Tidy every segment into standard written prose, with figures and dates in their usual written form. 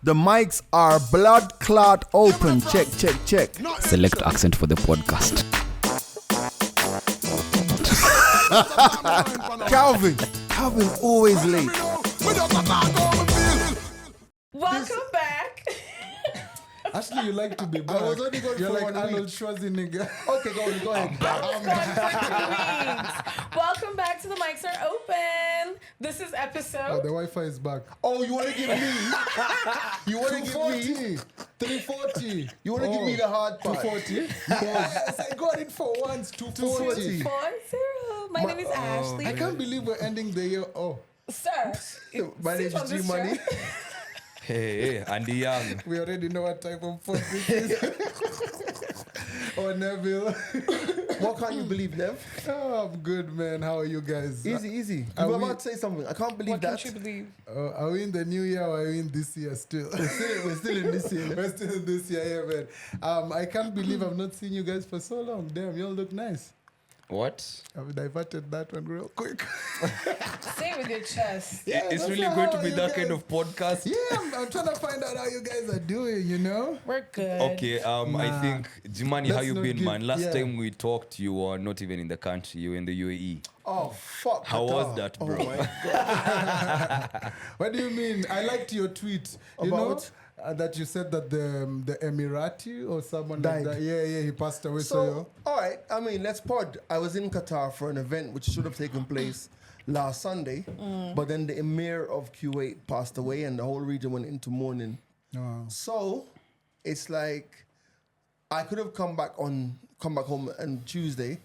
The mics are blood clot open. Check, check, check. Select accent for the podcast. Calvin always late. Welcome back. Actually, you like to be back. I was only going You're for like 1 Arnold week. Schwarzenegger. Okay, go ahead. I'm gone for 2 weeks. Welcome back to The Mics Are Open. This is The episode. Wi-Fi is back. Oh, you want to give me? You want to give me? 340. You want to give me the hard part? 240. Yes, I got it for once. 240. 40. My name is Ashley. I can't believe we're ending the year. Oh, Sir. My name sit on is this G-Money. chair. Hey, Andy Young. we already know what type of phone this is. Oh, Neville. What can't you believe, Nev? Oh, I'm good, man. How are you guys? Easy. You Are were we- about to say something. I can't believe What that. can't you believe? Are we in the new year or are we in this year still? We're still in this year. We're still in this year, yeah, man. I can't believe I've not seen you guys for so long. Damn, you all look nice. What? I've diverted that one real quick. Say it with your chest. Yeah, It's that's really how going to be you that guys- kind of podcast. Yeah, I'm trying to find out how you guys are doing, you know? We're good. Okay, I think, Jimani, how Let's you not been, give- man? Last yeah. time we talked, you were not even in the country. You were in the UAE. Oh, fuck. How Qatar. was that, bro? Oh, my God. What do you mean? I liked your tweet. You About? know that you said that the Emirati or someone Died. like that. Yeah, he passed away. So, all right. I mean, let's pod. I was in Qatar for an event which should have taken place last Sunday, but then the Emir of Kuwait passed away and the whole region went into mourning. Oh. So, it's like I could have come back home on Tuesday,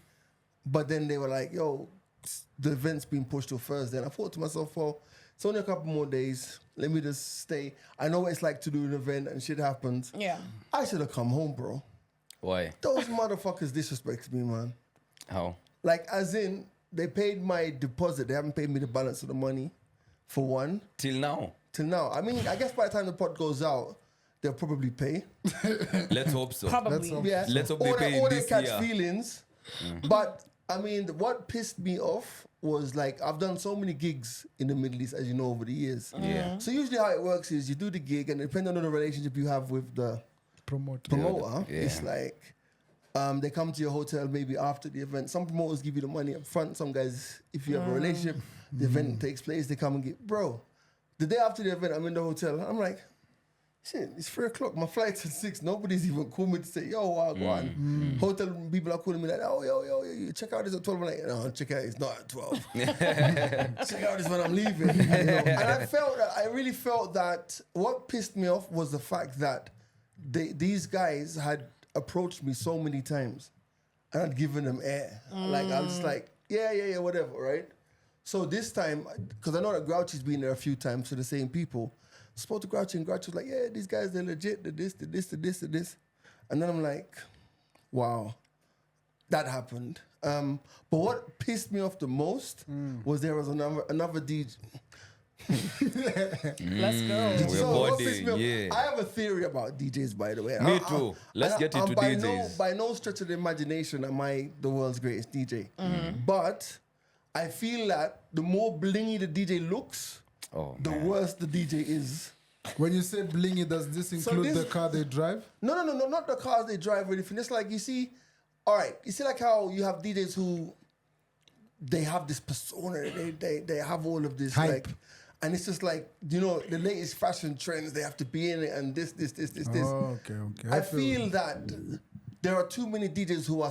but then they were like, "Yo, the event's been pushed to Thursday." And I thought to myself, "Well, it's only a couple more days. Let me just stay. I know what it's like to do an event and shit happens. Yeah. I should have come home, bro. Why? Those motherfuckers disrespected me, man. How? Like, as in, they paid my deposit. They haven't paid me the balance of the money, for one, Till now? till now. I mean, I guess by the time the pot goes out, they'll probably pay. Let's hope so. Probably. Yeah. Let's hope they Or pay or this catch year. feelings. But, I mean, what pissed me off was, like, I've done so many gigs in the Middle East, as you know, over the years. Yeah. So usually how it works is you do the gig, and depending on the relationship you have with the Promote. promoter, Yeah. it's like they come to your hotel maybe after the event. Some promoters give you the money up front. Some guys, if you have a relationship, the event takes place, they come and get. Bro, the day after the event, I'm in the hotel. I'm like, shit, it's 3 o'clock. My flight's at 6. Nobody's even called me to say, yo, go on. Hotel people are calling me like, oh, yo, you check out this at 12. I'm like, no, check out, it's not at 12. Check out this when I'm leaving. You know? And I really felt that what pissed me off was the fact that these guys had approached me so many times and I'd given them air. Like, I was just like, yeah, whatever, right? So this time, because I know that Grouchy's been there a few times to the same people, spoke to Grouchy and Grouchy was like, yeah, these guys, they're legit, they're this. And then I'm like, wow, that happened. But what pissed me off the most was there was another DJ. Let's go. We're So what body, pissed me off- yeah. I have a theory about DJs, by the way. Me too. Let's get into by DJs. by no stretch of the imagination am I the world's greatest DJ. But I feel that the more blingy the DJ looks, Oh, the man. worse the DJ is. When you say blingy, does this include this- the car they drive? No, not the cars they drive or anything. It's like, you see, all right, you see like how you have DJs who, they have this persona, they have all of this, Hype. like, and it's just like, you know, the latest fashion trends, they have to be in it and this. Oh, okay. I feel that there are too many DJs who are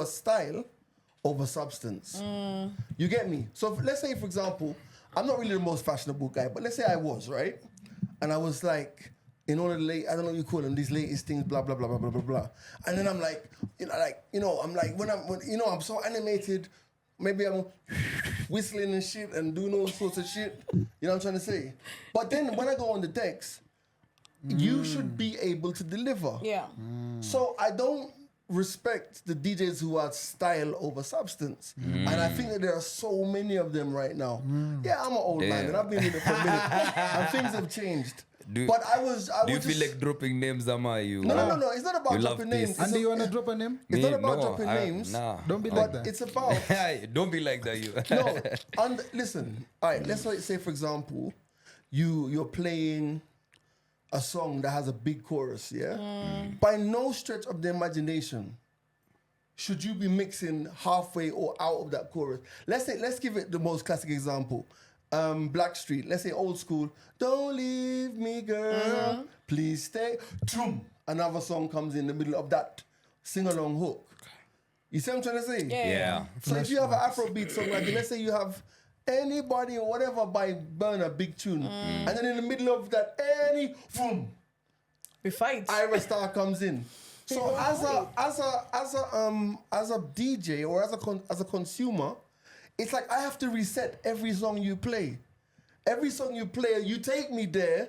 style over substance. You get me? So let's say, for example, I'm not really the most fashionable guy, but let's say I was, right? And I was like, in all the I don't know what you call them, these latest things, blah, blah, blah, blah, blah, blah, blah. And then I'm like, I'm so animated, maybe I'm whistling and shit and doing all sorts of shit. You know what I'm trying to say? But then when I go on the decks, you should be able to deliver. Yeah. So I don't respect the DJs who are style over substance. And I think that there are so many of them right now. Yeah, I'm an old man and I've been in it for a minute. And things have changed. Do you feel like dropping names, Ama? You? No. It's not about You love dropping names. peace. It's Andy, a- you want to drop a name? It's Me? not about No, dropping names. Nah. Don't be like But that. it's about Don't be like that, you. listen. All right, let's say for example, you're playing a song that has a big chorus, yeah? By no stretch of the imagination should you be mixing halfway or out of that chorus. Let's give it the most classic example. Blackstreet, let's say old school. Don't leave me, girl. Please stay. Troom. Another song comes in the middle of that sing-along hook. You see what I'm trying to say? Yeah. So if you have an Afrobeat song, like let's say you have Anybody or whatever by Burna, big tune, and then in the middle of that, boom, We fight. Ira Star comes in. So as a DJ or as a consumer, it's like I have to reset every song you play. Every song you play, you take me there,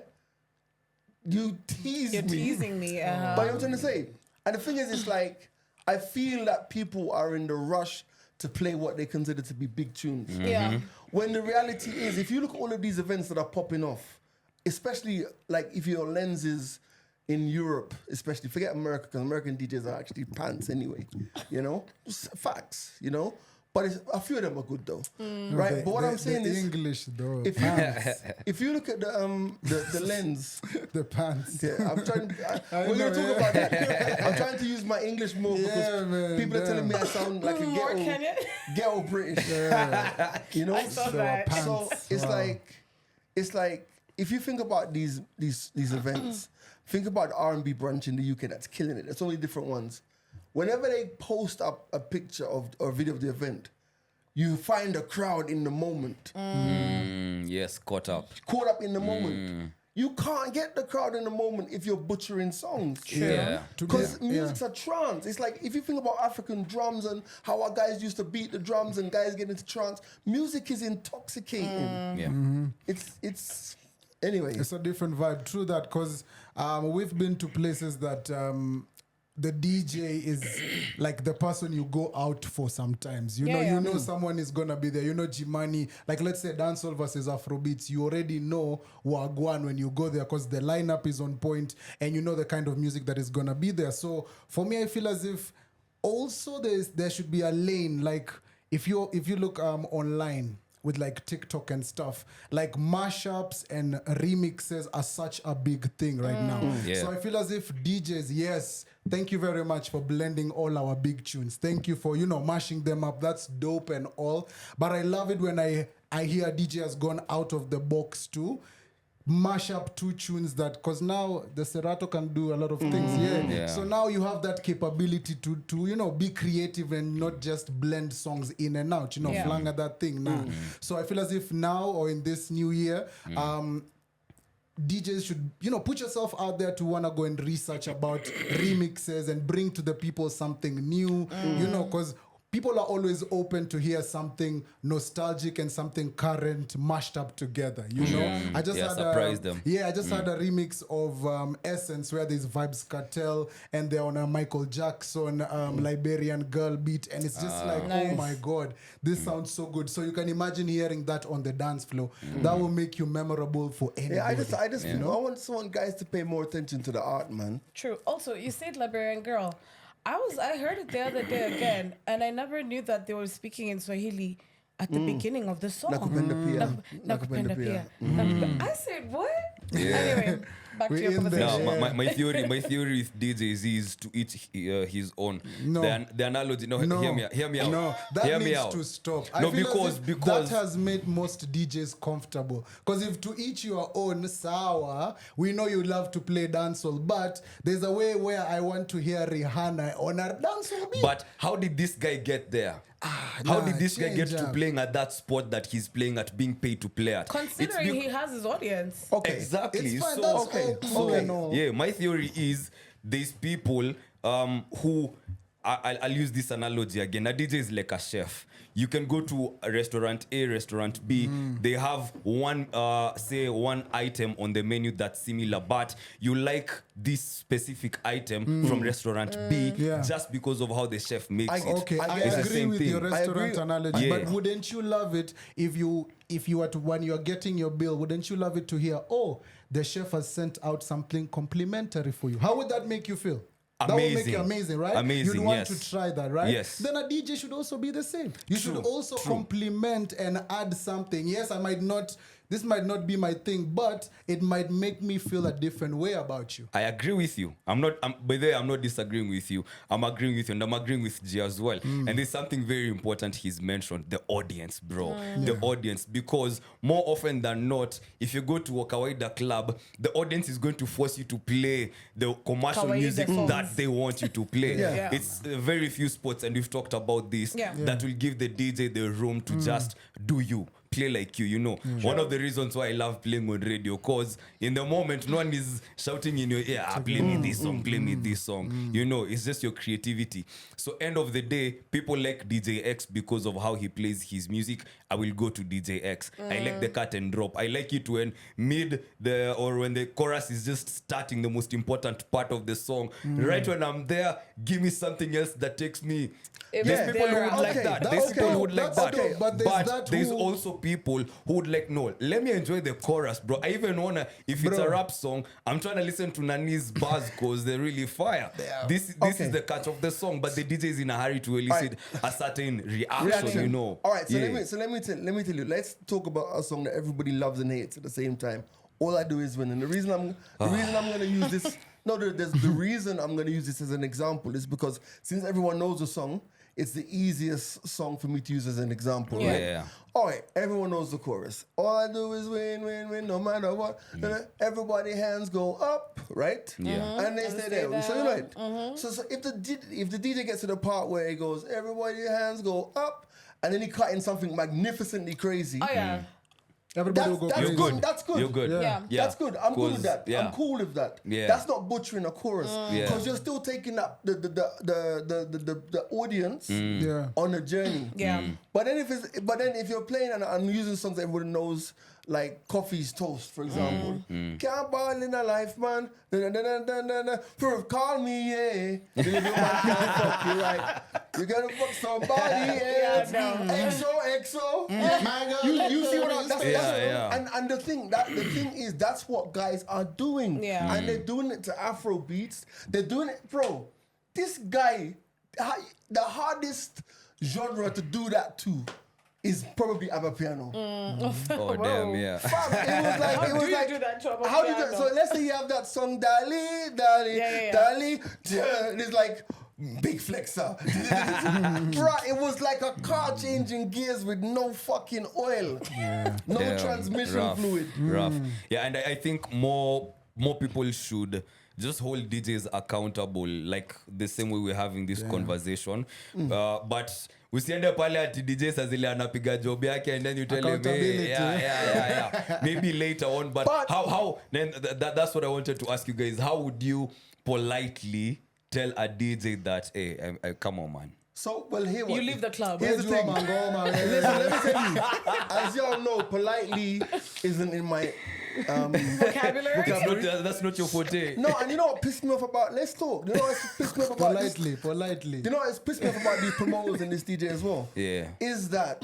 you tease You're me. teasing me. But you know what I'm trying to say? And the thing is, it's like, I feel that people are in the rush to play what they consider to be big tunes. Yeah. When the reality is, if you look at all of these events that are popping off, especially like if your lens is in Europe, especially, forget America, because American DJs are actually pants anyway, you know? Just facts, you know? But a few of them are good though, right? But what I'm saying is, English though. if you look at the lens, The pants. yeah, I'm trying. We're gonna talk about that. I'm trying to use my English more because man, people are telling me I sound like a More Kenyan. ghetto British. You know, I saw that. so it's like if you think about these events, think about the R&B brunch in the UK that's killing it. There's so many different ones. Whenever they post up a picture or video of the event, you find a crowd in the moment. Yes, caught up. Caught up in the moment. You can't get the crowd in the moment if you're butchering songs. Yeah. Because music's a trance. It's like if you think about African drums and how our guys used to beat the drums and guys get into trance, music is intoxicating. Yeah. It's anyway. It's a different vibe. True that, because we've been to places that the DJ is like the person you go out for sometimes. You know someone is gonna be there. You know Jimani, like let's say dancehall versus Afrobeats. You already know Wagwan when you go there because the lineup is on point and you know the kind of music that is gonna be there. So for me, I feel as if also there should be a lane. Like if you look online with like TikTok and stuff, like mashups and remixes are such a big thing right now. Yeah. So I feel as if DJs, yes, thank you very much for blending all our big tunes. Thank you for, mashing them up. That's dope and all. But I love it when I hear a DJ has gone out of the box too. Mash up two tunes that, because now the Serato can do a lot of things. Yeah. So now you have that capability to be creative and not just blend songs in and out, flang at that thing now. So I feel as if now or in this new year, DJs should, put yourself out there to want to go and research about remixes and bring to the people something new, because people are always open to hear something nostalgic and something current mashed up together, I just had surprise them. Yeah, I just had a remix of Essence where there's Vibes Cartel and they're on a Michael Jackson Liberian Girl beat, and it's just like, oh my God, this sounds so good. So you can imagine hearing that on the dance floor. That will make you memorable for anybody. Yeah, I just I want guys to pay more attention to the art, man. True. Also, you said Liberian girl. I heard it the other day again, and I never knew that they were speaking in Swahili at the beginning of the song. Nakupenda pia. I said, what? Yeah. Anyway, back to your We're in there. conversation. No, my theory with DJs is to each his own. No. The analogy. No, hear me out. No, that hear me needs out. to stop. No, I feel as because if that has made most DJs comfortable. Because if to each your own, sawa, we know you love to play dancehall, but there's a way where I want to hear Rihanna on a dancehall beat. But how did this guy get there? How did this guy get to playing at that spot that he's playing at, being paid to play at? Considering he has his audience. Okay. Exactly. It's fine, So that's okay. no. yeah, my theory is there's people who I'll use this analogy again. A DJ is like a chef. You can go to a restaurant A, restaurant B. They have one item on the menu that's similar, but you like this specific item from restaurant B just because of how the chef makes it. Okay, I It's the agree same with thing. your restaurant analogy, Yeah. but wouldn't you love it if you were to, when you're getting your bill, wouldn't you love it to hear, oh, the chef has sent out something complimentary for you? How would that make you feel? That would make you amazing, right? Amazing, You'd want yes. to try that, right? Yes. Then a DJ should also be the same. You should also compliment and add something. Yes, I might not this might not be my thing, but it might make me feel a different way about you. I agree with you. By the way, I'm not disagreeing with you. I'm agreeing with you, and I'm agreeing with G as well. And there's something very important he's mentioned: the audience, bro. The audience, because more often than not, if you go to a kawaida club, the audience is going to force you to play the commercial Kawaida music songs. that they want you to play. Yeah. It's very few spots, and we've talked about this, that will give the DJ the room to just do you. Play like you know. One of the reasons why I love playing on radio, cause in the moment no one is shouting in your ear, play me this song, play me this song. You know, it's just your creativity. So end of the day, people like DJ X because of how he plays his music. I will go to DJ X. I like the cut and drop. I like it when when the chorus is just starting, the most important part of the song. Right when I'm there, give me something else that takes me. There's people who would like that. There's people who would like that. Okay, but there's also people who would like, no, let me enjoy the chorus, bro. I even wanna, if it's a rap song, I'm trying to listen to Nani's bars because they're really fire. This is the catch of the song, but the DJ is in a hurry to elicit a certain reaction, you know. All right, so let me tell you. Let's talk about a song that everybody loves and hates at the same time. All I do is win, and the reason I'm going to use this. No, the reason I'm going to use this as an example is because since everyone knows the song, it's the easiest song for me to use as an example, right? Yeah. All right, everyone knows the chorus. All I do is win, win, win, no matter what. Everybody hands go up, right? Yeah. And they stay there. So you're right. So if the DJ gets to the part where it goes, everybody hands go up, and then he cut in something magnificently crazy. Oh yeah. Everybody will go That's crazy. good. That's good. You're good. Yeah. That's good. I'm good with that. Yeah. I'm cool with that. Yeah. That's not butchering a chorus Yeah. because you're still taking up the audience on a journey. Yeah. But then if you're playing and I'm using songs that everybody knows, like Coffee's Toast, for example. Can't ball in a life, man. Proof, call me, yeah. Baby, man can't fuck you right. You gotta fuck somebody else. XO. You see what I'm saying? And the thing is that's what guys are doing. Yeah. And they're doing it to Afro beats. They're doing it, bro. This guy, the hardest genre to do that to is probably Amapiano. Oh damn, yeah. Fam, it was like do that to Amapiano? how do you do, so let's say you have that song Dali, Dali, and it's like big flexer. Bruh, it was like a car changing gears with no fucking oil. No Damn, transmission fluid. Rough. Yeah, and I think more people should just hold DJs accountable, like the same way we're having this conversation. But usiende pale ati DJ saa zile anapiga job yake and then you tell him, hey, yeah. Maybe later on. But how then that's what I wanted to ask you guys. How would you politely tell a DJ that, hey, come on, man? So, well, here what You leave the club. Here's the thing. Listen, let me tell you. As y'all know, politely isn't in my Vocabulary. That's not your forte. No, and you know what pissed me off about? Let's talk. You know what's pissed me off about politely. You know what's pissed me off about these promoters and this DJ as well? Yeah. Is that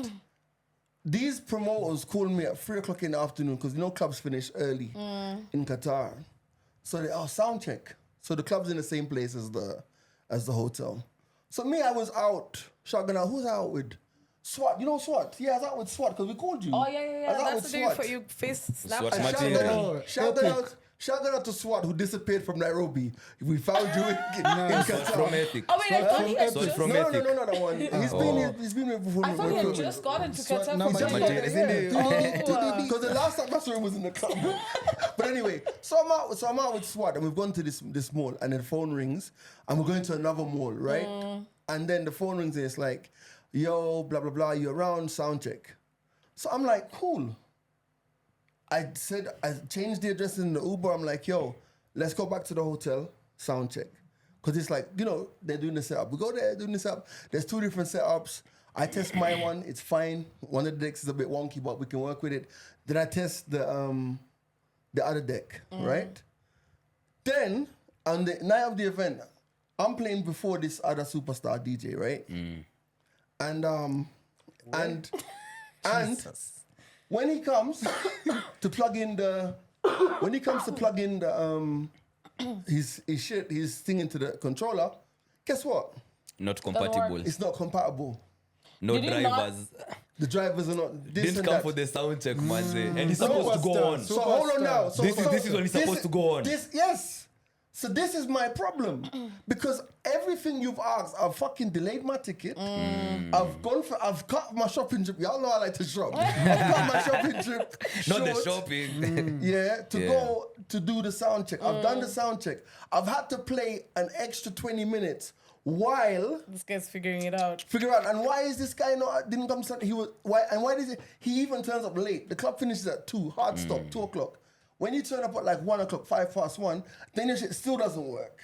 these promoters call me at 3 o'clock in the afternoon because you know clubs finish early in Qatar. So they sound check. So the club's in the same place as the hotel. So me, I was out. Shotgun out. Who's I out with? SWAT. You know SWAT? Yeah, I was out with SWAT because we called you. Oh yeah. I was out That's with the day SWAT. for you face SWAT Snapchat. material. Shout out to SWAT who disappeared from Nairobi. We found you in Qatar. From Ethic. Oh wait, I thought he had Swat just. from No, Ethic. not that one. He's been here before. I thought he had just gotten to Swat Qatar. number for two. January. Because the last time Masuri was in the club. But anyway, so I'm out with SWAT and we've gone to this mall and then the phone rings and we're going to another mall, right? And then the phone rings and it's like, yo, blah, blah, blah, you around, sound check. So I'm like, cool. I changed the address in the Uber. I'm like, yo, let's go back to the hotel, sound check. Because it's like, you know, they're doing the setup. We go there, doing the setup. There's 2 different setups. I test my one, it's fine. One of the decks is a bit wonky, but we can work with it. Then I test the other deck, right? Then, on the night of the event, I'm playing before this other superstar DJ, right? And when he comes to plug in his thing into the controller, guess what? Not compatible. It's not compatible. No Did he not- drivers. The drivers are not. This Didn't and come that. for the sound check, man. And he's supposed to go on. So hold on now. So, This is when he's supposed to go on. Yes. So this is my problem because everything you've asked, I've fucking delayed my ticket. I've cut my shopping trip. Y'all know I like to shop. I've cut my shopping trip. Not the short. shopping. Go to do the sound check. I've done the sound check. I've had to play an extra 20 minutes while This guy's figuring it out. figure out. And why is this guy didn't come? Why did he even turns up late? The club finishes at 2. Hard stop 2 o'clock. When you turn up at like 1 o'clock, 5:1, then your shit still doesn't work.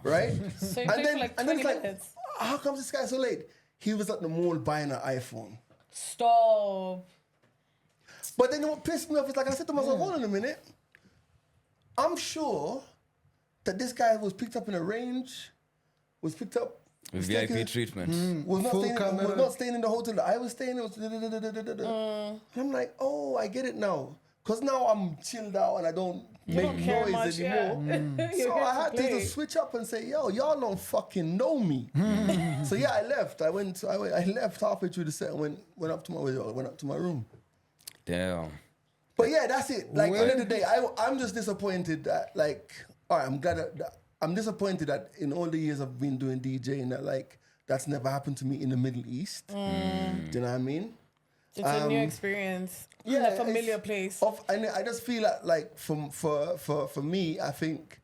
Right? So it takes like 20 minutes. How comes this guy so late? He was at the mall buying an iPhone. Stop. But then what pissed me off is like I said to myself, hold on a minute. I'm sure that this guy was picked up in a range, was picked up. VIP treatment. Was not staying in the hotel that I was staying in. And I'm like, oh, I get it now. Because now I'm chilled out and I don't make care noise much, anymore. You're So here I had to play. just switch up and say, yo, y'all don't fucking know me. So yeah, I left. I left halfway through the set and went up to my room. Damn. But yeah, that's it. Like, at the end of the day, I'm just disappointed that, like, all right, I'm disappointed that in all the years I've been doing DJing that, like, that's never happened to me in the Middle East. Do you know what I mean? It's a new experience. Yeah, A familiar place. And I just feel like for me, I think,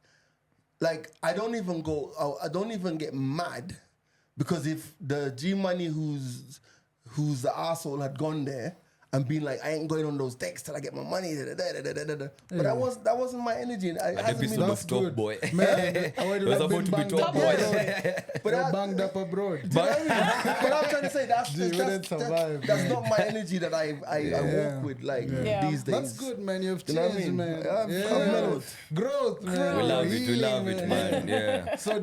like, I don't even get mad because if the G Money who's the asshole had gone there and been like, I ain't going on those decks till I get my money. But that wasn't my energy. An episode of Top Boy. Man, I would It was have about been to be banged Top up Boy. abroad. But You're banged up abroad. but I'm trying to say that's not my energy that I walk with these days. That's good, man. You've You know what I changed, mean? man. I've mellowed. Growth, man. We love it. We Healing, love it, man. Yeah. So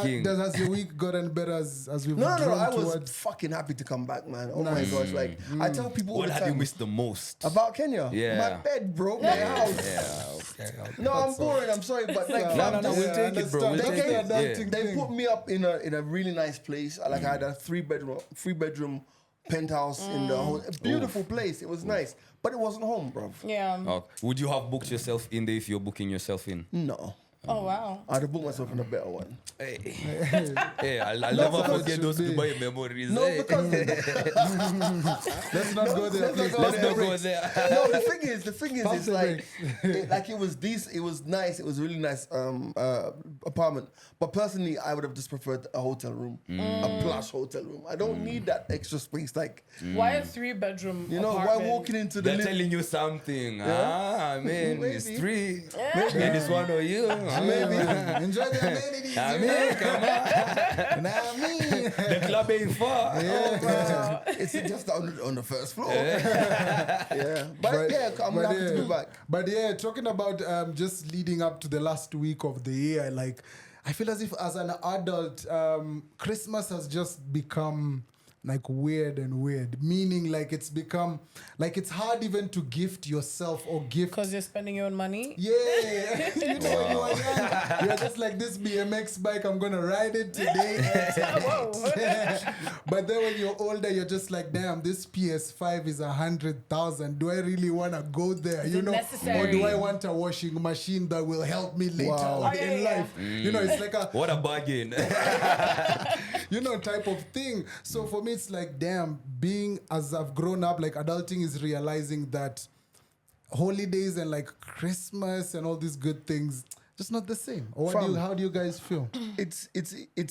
King. has your week gotten better as we've No, drawn I was towards? fucking happy to come back, man. Oh my gosh, like I tell people all What the have you time missed the most? about Kenya. Yeah. My bed, bro. My house. No, I'm boring. I'm sorry, but like, No, we'll take it, bro. We'll They, take gave, it. they put me up in a really nice place. Like I had a 3-bedroom penthouse in the whole beautiful place. It was nice, but it wasn't home, bro. Yeah. Oh, would you have booked yourself in there if you're booking yourself in? No, Oh, wow. I'd have booked myself in a better one. Hey, I'll never forget those Dubai memories. No, Hey. because Let's not go there, please. Let's not go there. no, the thing is, it's like, Pass it was decent. It was nice. It was a really nice apartment. But personally, I would have just preferred a hotel room, a plush hotel room. I don't need that extra space. Like, Why a 3-bedroom you know, apartment? why walking into the They're living telling you something. Man, it's Maybe. 3. And it's one of you. maybe. Enjoy the amenities. I mean, come on. The club ain't far. It's just on the first floor. Yeah. But yeah, I'm happy to be back. But yeah, talking about just leading up to the last week of the year, like I feel as if as an adult, Christmas has just become like weird, meaning like it's become like it's hard even to gift yourself or gift. Because you're spending your own money? Yeah, you know, when you were young, you're just like this BMX bike, I'm gonna ride it today. But then when you're older, you're just like, damn, this PS5 is 100,000. Do I really wanna go there? Is You it know, necessary? or do I want a washing machine that will help me later on in Yeah. life? You know, it's like a What a bargain. type of thing. So for me, it's like, damn, being as I've grown up, like adulting is realizing that holidays and like Christmas and all these good things just not the same. Or how do you guys feel? It's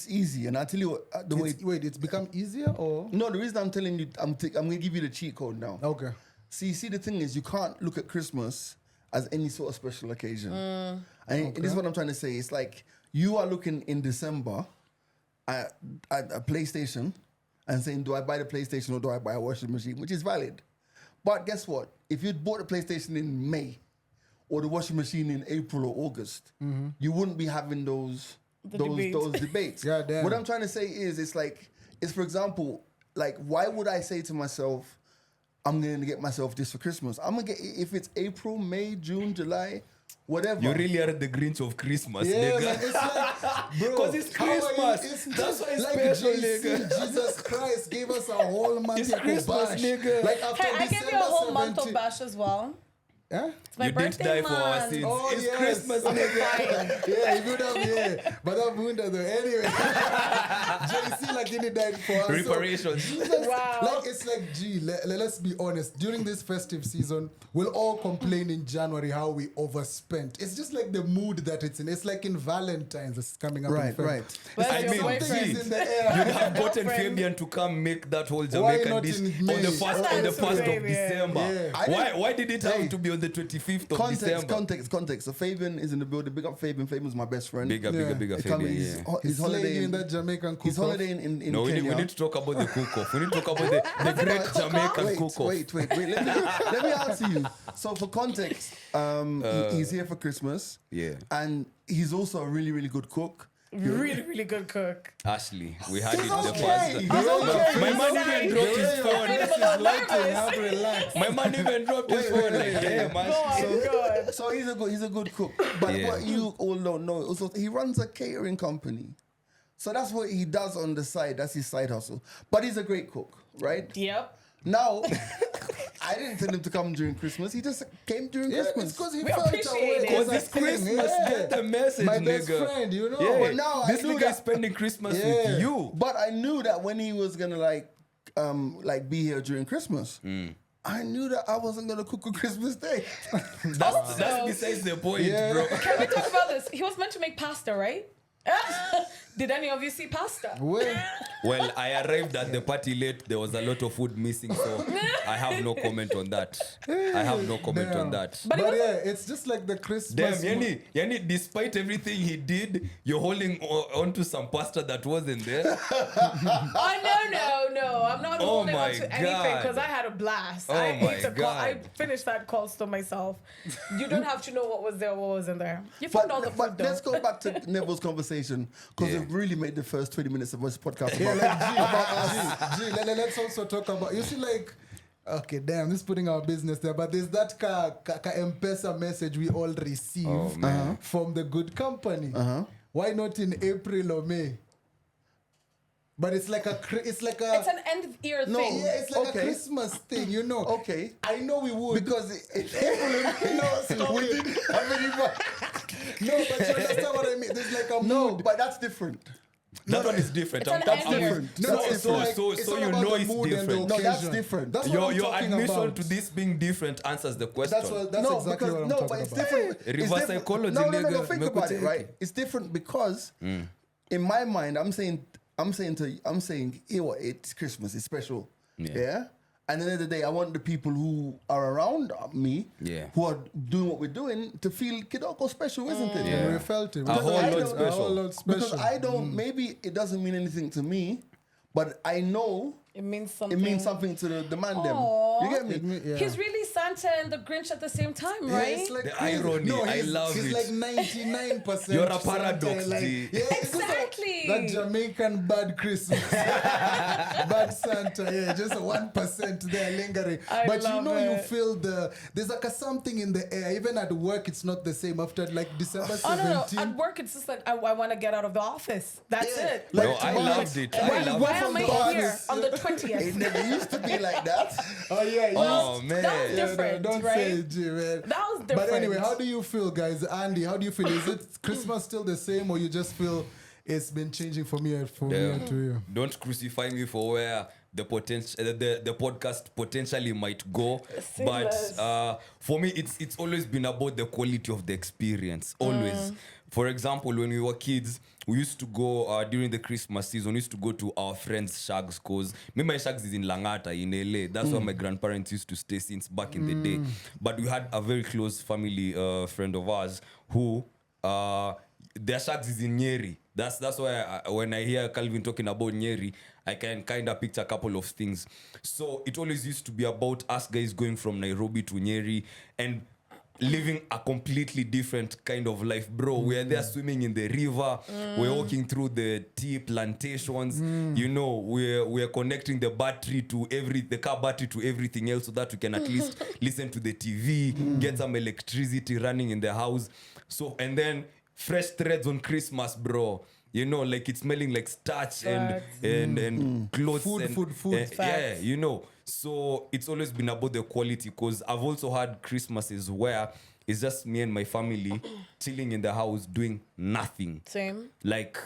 easy, and I tell you what, the way. Wait, it's become easier or? No, the reason I'm telling you, I'm gonna give you the cheat code now. Okay. See, the thing is, you can't look at Christmas as any sort of special occasion. And this is what I'm trying to say. It's like you are looking in December at a PlayStation and saying, do I buy the PlayStation or do I buy a washing machine? Which is valid. But guess what? If you'd bought the PlayStation in May or the washing machine in April or August, you wouldn't be having those debates. Yeah, damn. What I'm trying to say is, it's for example, like, why would I say to myself, I'm going to get myself this for Christmas? I'm going to get, if it's April, May, June, July, whatever. You really are the Grinch of Christmas, Yeah, nigga. man, it's like, bro, 'Cause it's how are you- Christmas. it's That's why it's like special, JC, nigga. Jesus Christ gave us a whole month It's of Christmas, bash. nigga. Like after Hey, I gave you a whole month of 17 bash as well. Huh? It's my You didn't birthday die for our month. sins. Oh, It's yes. Christmas, nigga. Fine. Yeah, if you'd have, yeah. But I'm wounded though. Anyway, JC like he died for us. So, Reparations. Jesus, Wow. like it's like, gee, let's be honest. During this festive season, we'll all complain in January how we overspent. It's just like the mood that it's in. It's like in Valentine's. It's coming up. Right, in Feb. right. Where's I your mean, boyfriend? Something is in the air. You'd have gotten Girlfriend. Fabian to come make that whole Why Jamaican not dish in on May? the first That's on the nice, 1st of Fabian. December. Yeah. I didn't- Why did it have Hey. to be on the 25th of Context, December? context. So Fabian is in the building. Big up Fabian. Fabian's my best friend. Bigger, Yeah. bigger, He come- Fabian. he's, Yeah. he's He's slaying holidaying in that Jamaican He's cook-off. holidaying in No, we Kenya. need to talk about the cook-off. We need to talk about the great Jamaican wait, cook-off. wait. Let me answer you. So for context, he's here for Christmas. Yeah. And he's also a really, really good cook. Really, really good cook. Ashley, we had He's it the okay. first. He's okay. My man Nice. even dropped his I'm phone. a little nervous. Have relax. My man even dropped his phone. Like, damn, man. Go on, good. So he's a good cook. But Yeah. what you all don't know, also he runs a catering company. So that's what he does on the side. That's his side hustle. But he's a great cook, right? Yep. Now, I didn't tell him to come during Christmas. He just came during Yeah, Christmas. it's because he We felt appreciate away. it. Because There's it's a thing, Christmas. yeah. Get the message, My nigga. best friend, you know. Yeah. But now this I knew nigga that- is spending Christmas Yeah. with you. But I knew that when he was gonna like be here during Christmas, I knew that I wasn't gonna cook on Christmas Day. That's besides the point, Yeah. bro. Can we talk about this? He was meant to make pasta, right? Did any of you see pasta? Well, I arrived at the party late. There was a lot of food missing, so I have no comment on that. I have no comment on that. But, But it yeah, it's just like the Christmas. Damn, Yani, despite everything he did, you're holding on to some pasta that wasn't there. Oh no! I'm not Oh holding my on to anything God. because I had a blast. Oh I my ate the call. I God. finished that call to myself. You don't have to know what was there, what wasn't there. You found all the food But though. let's go back to Neville's conversation because Yeah. we've really made the first 20 minutes of this podcast Yeah, about, like, about us. let's also talk about. You see, like, okay, damn, this is putting our business there, but there's that M-Pesa message we all receive Oh, man. from the good company. Why not in April or May? But it's like It's an end of year No, thing. yeah, it's like Okay. a Christmas thing, you know. Okay. I know we would. Because we didn't have any money. No, but you understand what I mean? There's like a no, mood. but that's different. That one is different. It's I'm an talking end year. different. No, That's it's different. like- So it's you all about know the it's mood and the different. No, that's occasion. different. That's what I'm Your talking admission about. to this being different answers the question. That's no, exactly because, what I'm no, talking but it's about. different. It's Reverse different. psychology, No, nigga. think Make about we it, take right? it. It's different because in my mind, I'm saying, here what? It's Christmas. It's special. Yeah. Yeah. And at the end of the day, I want the people who are around me, Yeah. who are doing what we're doing, to feel Kidoko special, isn't it? Yeah. And we felt it. A whole I lot don't- special. A whole lot special. Because I don't. Maybe it doesn't mean anything to me, but I know It means something. it means something to the man. Them. Aw. You get me? Yeah. He's really Santa and the Grinch at the same time, Yeah, right? it's like The crazy. irony, No, I he's, love he's it. like 99%. You're a Santa, paradox, like, G. yeah, it's just Exactly. That Jamaican bad Christmas, bad Santa. Yeah, just 1% there lingering. I But you love know, you it. feel there's like a something in the air. Even at work, it's not the same. After like December 17. Oh no! At work, it's just like I want to get out of the office. That's Yeah. it. No, Like I tomorrow- loved it. Why- I loved Why it. am I from the here office. on the It 20th? never used to be like that. Oh yeah. Oh, That was man. Yeah, no, different, don't right? say it, G, man. That was different. But anyway, how do you feel, guys? Andy, how do you feel? Is it Christmas still the same, or you just feel it's been changing from year to year? Don't crucify me for where the potential the podcast potentially might go. Seamless. But for me, it's always been about the quality of the experience. Always. For example, when we were kids, we used to go during the Christmas season. We used to go to our friends' shags, cause my shags is in Langata in LA. That's where my grandparents used to stay since back in the day. But we had a very close family friend of ours who their shags is in Nyeri. That's why when I hear Calvin talking about Nyeri, I can kind of picture a couple of things. So it always used to be about us guys going from Nairobi to Nyeri, and living a completely different kind of life, bro. We're there swimming in the river, we're walking through the tea plantations, you know, we're connecting the car battery to everything else so that we can at least listen to the TV, get some electricity running in the house. So, and then fresh threads on Christmas, bro. You know, like it's smelling like starch and clothes. Food. Yeah, you know. So it's always been about the quality, because I've also had Christmases where it's just me and my family chilling in the house doing nothing. Same. Like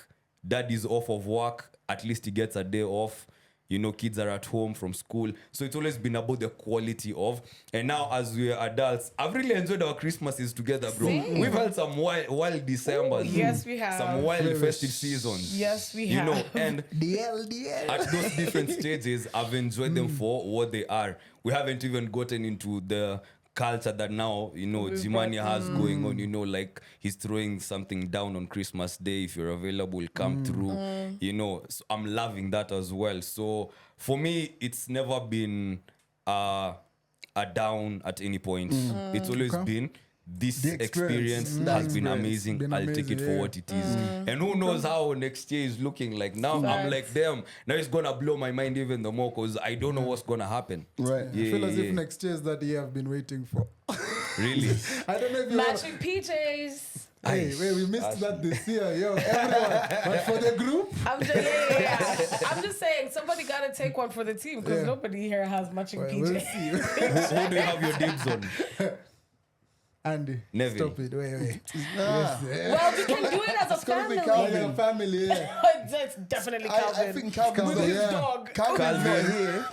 dad is off of work, at least he gets a day off. You know, kids are at home from school. So it's always been about the quality of. And now as we're adults, I've really enjoyed our Christmases together, bro. Same. We've had some wild Decembers. Yes, we have. Some wild festive seasons. Yes, we You have. know, and DL. at those different stages, I've enjoyed them for what they are. We haven't even gotten into the culture that now, you know, Jimania has going on, you know, like he's throwing something down on Christmas Day. If you're available, come through, you know. So I'm loving that as well. So for me, it's never been a down at any point. It's always been this The experience. experience The has been experience. amazing. Been I'll take amazing, it for yeah. what it is. And who knows how next year is looking like. Now I'm Facts. like, damn, now it's gonna blow my mind even the more, because I don't know what's gonna happen. Right. I feel as if next year is that year I've been waiting for. Really? I don't know if you Matching PJs. Hey, we missed that this year, yo, everyone. But for the group, I'm just I'm just saying somebody gotta take one for the team, because Yeah. nobody here has matching well, PJs. we'll see. Who do you have your dibs on? Andy, Neville. stop it. Wait. Nah. Well, we can do it as a It's gonna be family. Calvin. Like a family, yeah. That's definitely I Calvin. think Calvin's with not his here. dog. Calvin's not Calvin. here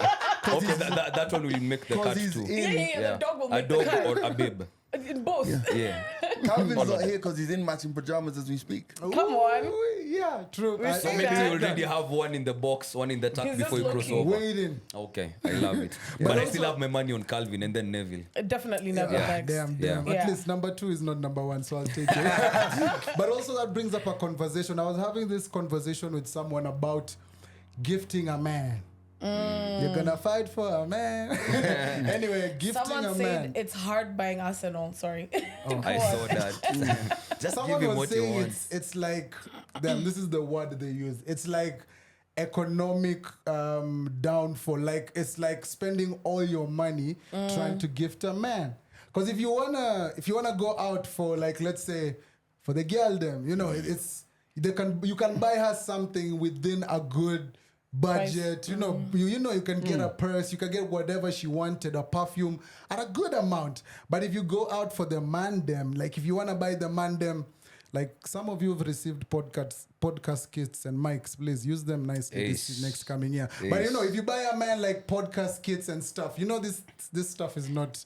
Okay, that one will make the because cut he's too. in. The dog will A make the dog cut. or a bib. In both. Yeah. Calvin's not here because he's in matching pajamas as we speak. Come on. Ooh, yeah, true. We see Maybe that. you already have one in the box, one in the tank He's before you just cross looking. over. Waiting. Okay, I love it. But I still have my money on Calvin and then Neville. Definitely never Yeah. next. Damn. Yeah. At Yeah. least number 2 is not number 1, so I'll take it. But also that brings up a conversation. I was having this conversation with someone about gifting a man. You're gonna fight for a man. Anyway, gifting Someone a said man. it's hard buying Arsenal. Sorry. Go I on. saw that. Just Someone give him was what he saying wants. it's like, damn, this is the word they use. It's like economic downfall. Like it's like spending all your money trying to gift a man. Because if you wanna go out for, like, let's say for the girl them, you know, you can buy her something within a good budget. You know, you can get a purse, you can get whatever she wanted, a perfume at a good amount. But if you go out for the man them, like if you want to buy the man them, like some of you have received podcast kits and mics, please use them nicely this next coming year. But you know, if you buy a man like podcast kits and stuff, you know, this stuff is not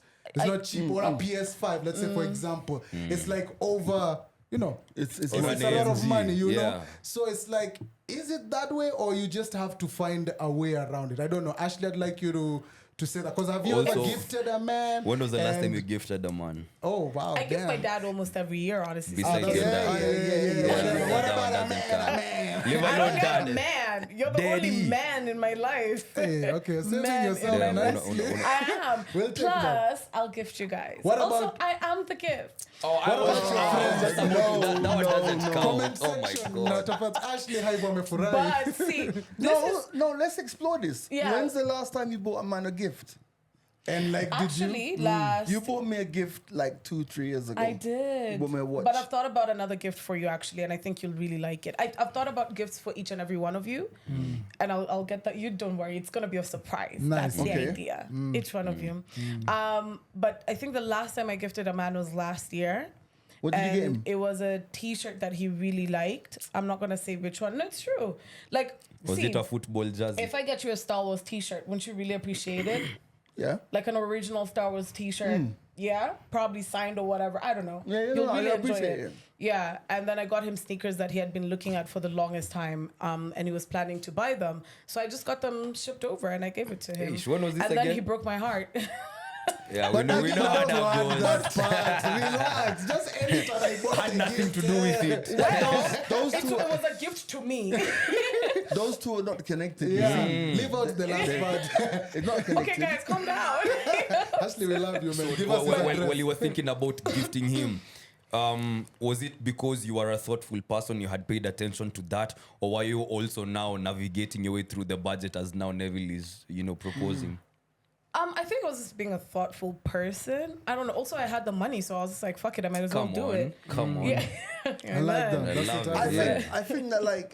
cheap. Or a PS5, let's say for example, it's like over. You know, it's a lot of money, you know. So it's like, is it that way, or you just have to find a way around it? I don't know. Ashley, I'd like you to say that, because have you ever gifted a man? When was the last time you gifted a man? Oh wow! I give my dad almost every year, honestly. Besides your dad. Yeah. What That about one a doesn't man? count. Leave I alone don't have a dad. man. You're the only Daddy. man in my life. Hey, okay, saving Man yourself in my life. nicely. I am. We'll take that. Plus, I'll gift you guys. What also, about- I am the gift. Oh, I was that one doesn't count. Comment Oh my section. god. Natafat Ashley haibu amefurahi. But see, No, let's explore this. Yeah. When's the last time you bought a man a gift? And like, did you? actually last. You bought me a gift like 2-3 years ago. I did. You bought me a watch. But I've thought about another gift for you, actually, and I think you'll really like it. I've thought about gifts for each and every one of you, and I'll get that. You don't worry, it's going to be a surprise. Nice. That's Okay. the idea. Each one of you. But I think the last time I gifted a man was last year. What did you get And him? it was a T-shirt that he really liked. I'm not going to say which one. No, it's true. Like, Was see, it a football jersey? if I get you a Star Wars T-shirt, wouldn't you really appreciate it? Yeah. Like an original Star Wars T-shirt. Yeah, probably signed or whatever. I don't know. Yeah, You'll no, I really enjoy appreciate it. it. Yeah, and then I got him sneakers that he had been looking at for the longest time, and he was planning to buy them. So I just got them shipped over and I gave it to him. When was this and then again? he broke my heart. Yeah, we know how that goes. That part. Relax. Just edit what I bought. Had nothing to do with it. Those it two, was a gift to me. those two are not connected. Yeah. Leave out the last part. It's not connected. Okay, guys, calm down. I Ashley, we love you, man. So Give us his address. while you were thinking about gifting him, was it because you are a thoughtful person, you had paid attention to that, or were you also now navigating your way through the budget as now Neville is, proposing? I think I was just being a thoughtful person. I don't know. Also, I had the money, so I was just like, "Fuck it, I might as well Come do on, it." come on. Yeah, I like that. That's love the it. type of Yeah.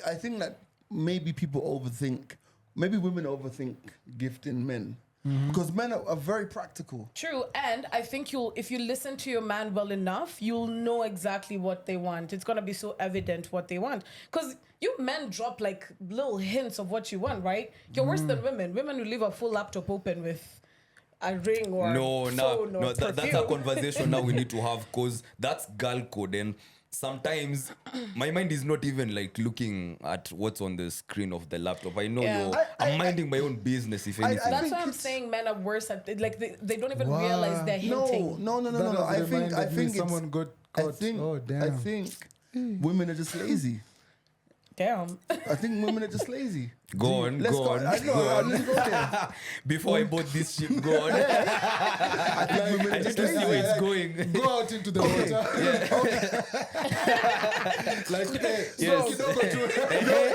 I think that maybe people overthink, maybe women overthink gifting men because men are very practical. True, and I think if you listen to your man well enough, you'll know exactly what they want. It's gonna be so evident what they want, because you men drop like little hints of what you want, right? You're worse than women. Women will leave a full laptop open with a ring or phone or that's a perfume. conversation now we need to have, because that's girl code, and sometimes my mind is not even like looking at what's on the screen of the laptop. I know Yeah. I'm minding my own business, if anything. That's think why I'm it's- saying men are worse at it. Like they don't even Wow. realize they're hinting. No. That I has think reminded me it's, someone got I caught. think Oh, damn. I think women are just lazy. Damn. I think women are just lazy. Go on, Let's go go. on, I know. go on. Let's go there. Before I bought this shit, go on. I think women I are need just to see lazy. where it's going. Go out into the water. Like, hey, Yes.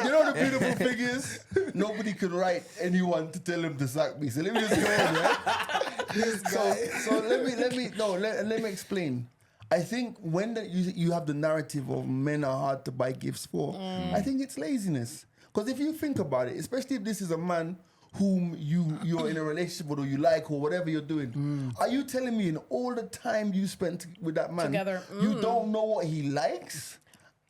You know the beautiful thing is nobody could write anyone to tell him to sack me. So let me just go on, yeah? So let me explain. I think when you have the narrative of men are hard to buy gifts for, I think it's laziness. Because if you think about it, especially if this is a man whom you're in a relationship with or you like or whatever you're doing, are you telling me in all the time you spent with that man, Together, you don't know what he likes?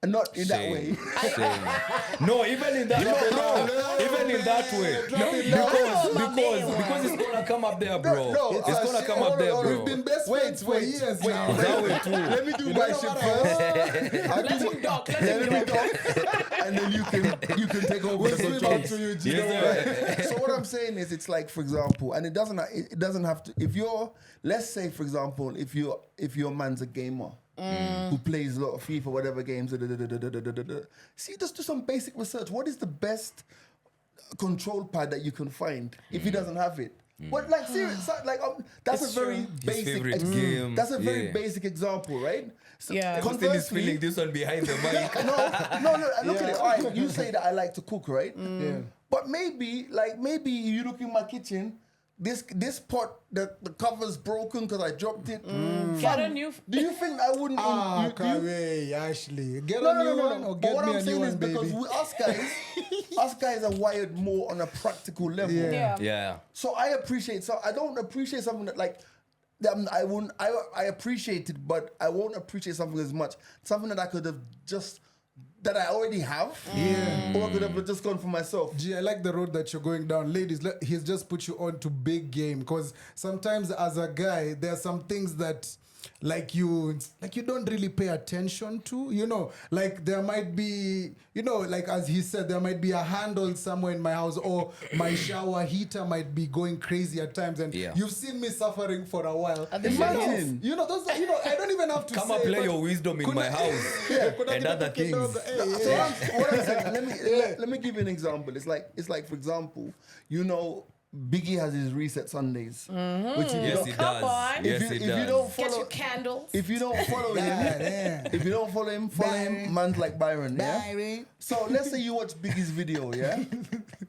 And not in that way. Shame. No, even in that even in that way. Because it's gonna come up there, bro. It's gonna come up there, bro. We've been best friends for years now. That way too. Let me do my shit first. I'll Let do him talk. Let Let him me talk. talk. And then you can take over We'll the swim control. out to you, Gino. Yes, So what I'm saying is, it's like, for example, and it doesn't have to. If you're, let's say, for example, if your man's a gamer who plays a lot of FIFA, whatever games, see, just do some basic research. What is the best control pad that you can find if he doesn't have it? What, like, serious, like, that's It's a very true. basic favorite game. That's a very Yeah. basic example, right? So Yeah. Everything is conversely- feeling this one behind the mic. no, look at it. All right, you say that I like to cook, right? Yeah. But maybe you look in my kitchen, this pot, the cover's broken because I dropped it. Get a new. Do you think I wouldn't? Kawhi, Ashley. Get No, a new no. one or But get what me I'm a new saying is one, because baby. us guys are wired more on a practical level. Yeah. Yeah. Yeah. So I don't appreciate something that, like, I appreciate it, but I won't appreciate something as much. Something that I could have that I already have. Yeah. Or I could have just gone for myself. Gee, I like the road that you're going down. Ladies, he's just put you on to big game, because sometimes as a guy, there are some things that like you don't really pay attention to, like there might be, like as he said, there might be a handle somewhere in my house, or my shower heater might be going crazy at times, and Yeah. you've seen me suffering for a while. Imagine. Those are, I don't even have to Come say, and play but your wisdom in my house. kuna And kitu other things. kidogo, hey, So hey. what I'm saying, let me give you an example. It's like for example, Biggie has his reset Sundays, which if you Yes, don't- he Come does. on. Yes, if he you does. don't Get follow, your candles. if you don't follow him, Yeah. if you don't follow him, man's like Byron, yeah. Byron. So let's say you watch Biggie's video, yeah.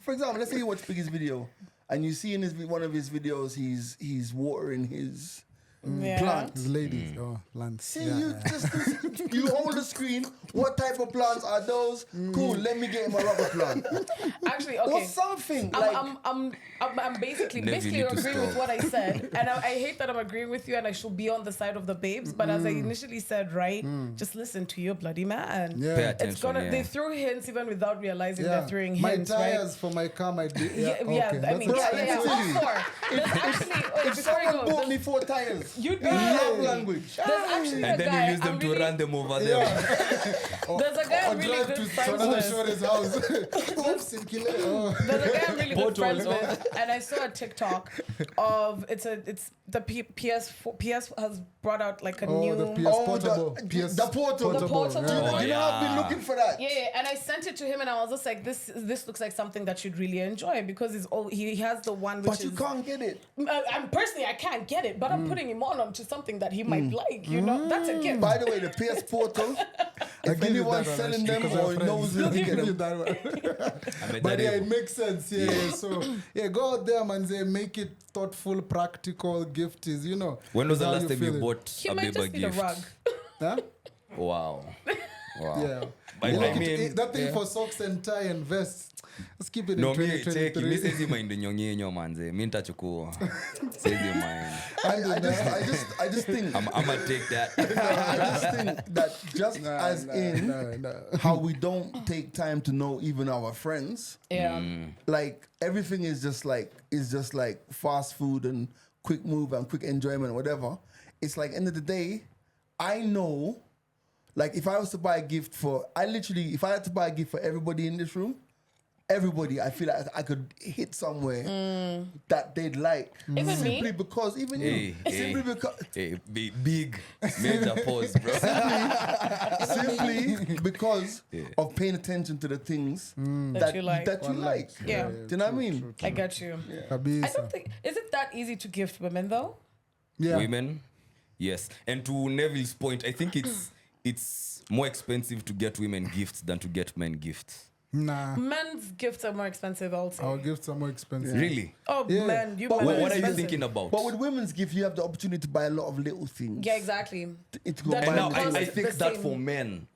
For example, let's say you watch Biggie's video, and you see in one of his videos, he's watering his Yeah. plants. Ladies, plants. See, Yeah, you yeah. you hold the screen. What type of plants are those? Cool. Let me get him a rubber plant Actually, or okay. something. Like, I'm basically Never basically need to agreeing with stop. what I said, and I hate that I'm agreeing with you, and I should be on the side of the babes. But as I initially said, right, just listen to your bloody man. Yeah. Pay It's attention. gonna. Yeah. They throw hints even without realizing they're throwing My hints, tires right? for my car might be. Yeah, okay. I mean, Bro, yeah, let me yeah, tell all you. four. There's actually, if before you someone go, bought me 4 tires, you'd be love happy. language. There's actually a And then guy. you use them I'm to really- run them over there. There's a guy I'm or really drive good to friends another with. shorty's house. Oops, in Kile. Oh. There's a guy I'm really good Bottle. friends with, and I saw a TikTok of it's the PS has brought out like a new. The PS Oh, portable. the PS portal. The portable. Yeah. You know, I've been looking for that. Yeah, and I sent it to him, and I was just like, "This looks like something that you'd really enjoy because he has the one which But you is." can't get it. I'm personally, I can't get it, but I'm putting him onto something that he might like. You know, that's a gift. By the way, the PS Portal, if give you anyone's that one, selling actually, them because or we're knows friends. who to I'll get give you them, that one. I made But that yeah, able. it makes sense. Yeah. So yeah, go out there, man. Say make it thoughtful, practical. Gift is, you know. When was the how last time you feel it. bought He a might baby just need a gift? rug. Huh? Wow. Yeah. But Like I mean, that thing yeah. for socks and tie and vest. Let's keep it No, in me take mi 2023. sezi mind nyonyenyo manze. Mi nitachukua. Sezi mind. I just think I'ma take that. I just think that just as in no. how we don't take time to know even our friends, Yeah. like everything is just like fast food and quick move and quick enjoyment, whatever. It's like end of the day, I know, like if I was to buy a gift if I had to buy a gift for everybody in this room, everybody, I feel like I could hit somewhere that they'd like. Even simply me? because even Hey, you, simply because Hey, big major pause, bro. simply because of paying attention to the things That you like. That you like. Yeah. Do you know what I mean? I got you. I Kabisa. don't think is it that easy to gift women though? Yeah. Women, yes. And to Neville's point, I think it's more expensive to get women gifts than to get men gifts. Nah. Men's gifts are more expensive also. Our gifts are more expensive. Really? Oh Yeah. man, you But men What are you expensive. thinking about? But with women's gift, you have the opportunity to buy a lot of little things. Yeah, exactly. It go That- buy And now Because little- I it's think the that same- for men.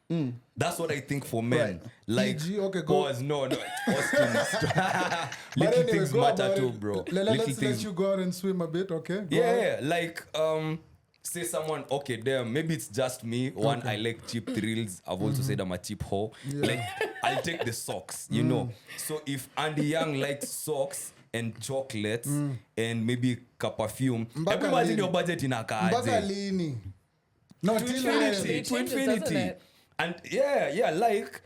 That's what I think for men. Right. Like, PG, okay, go. pause, no, Austin. But Little anyway, things go matter about too, it. bro. Let's Little let things. you go out and swim a bit, okay? Go Yeah, out. yeah, like say someone, okay, damn, maybe it's just me. One, I like cheap thrills. I've also said I'm a cheap hoe. Like, I'll take the socks, you know. So if Andy Young likes socks and chocolates and maybe perfume, Mpaka imagine lini? your budget in Mpaka a lini? No, till infinity. when? It changes, doesn't it? And yeah, like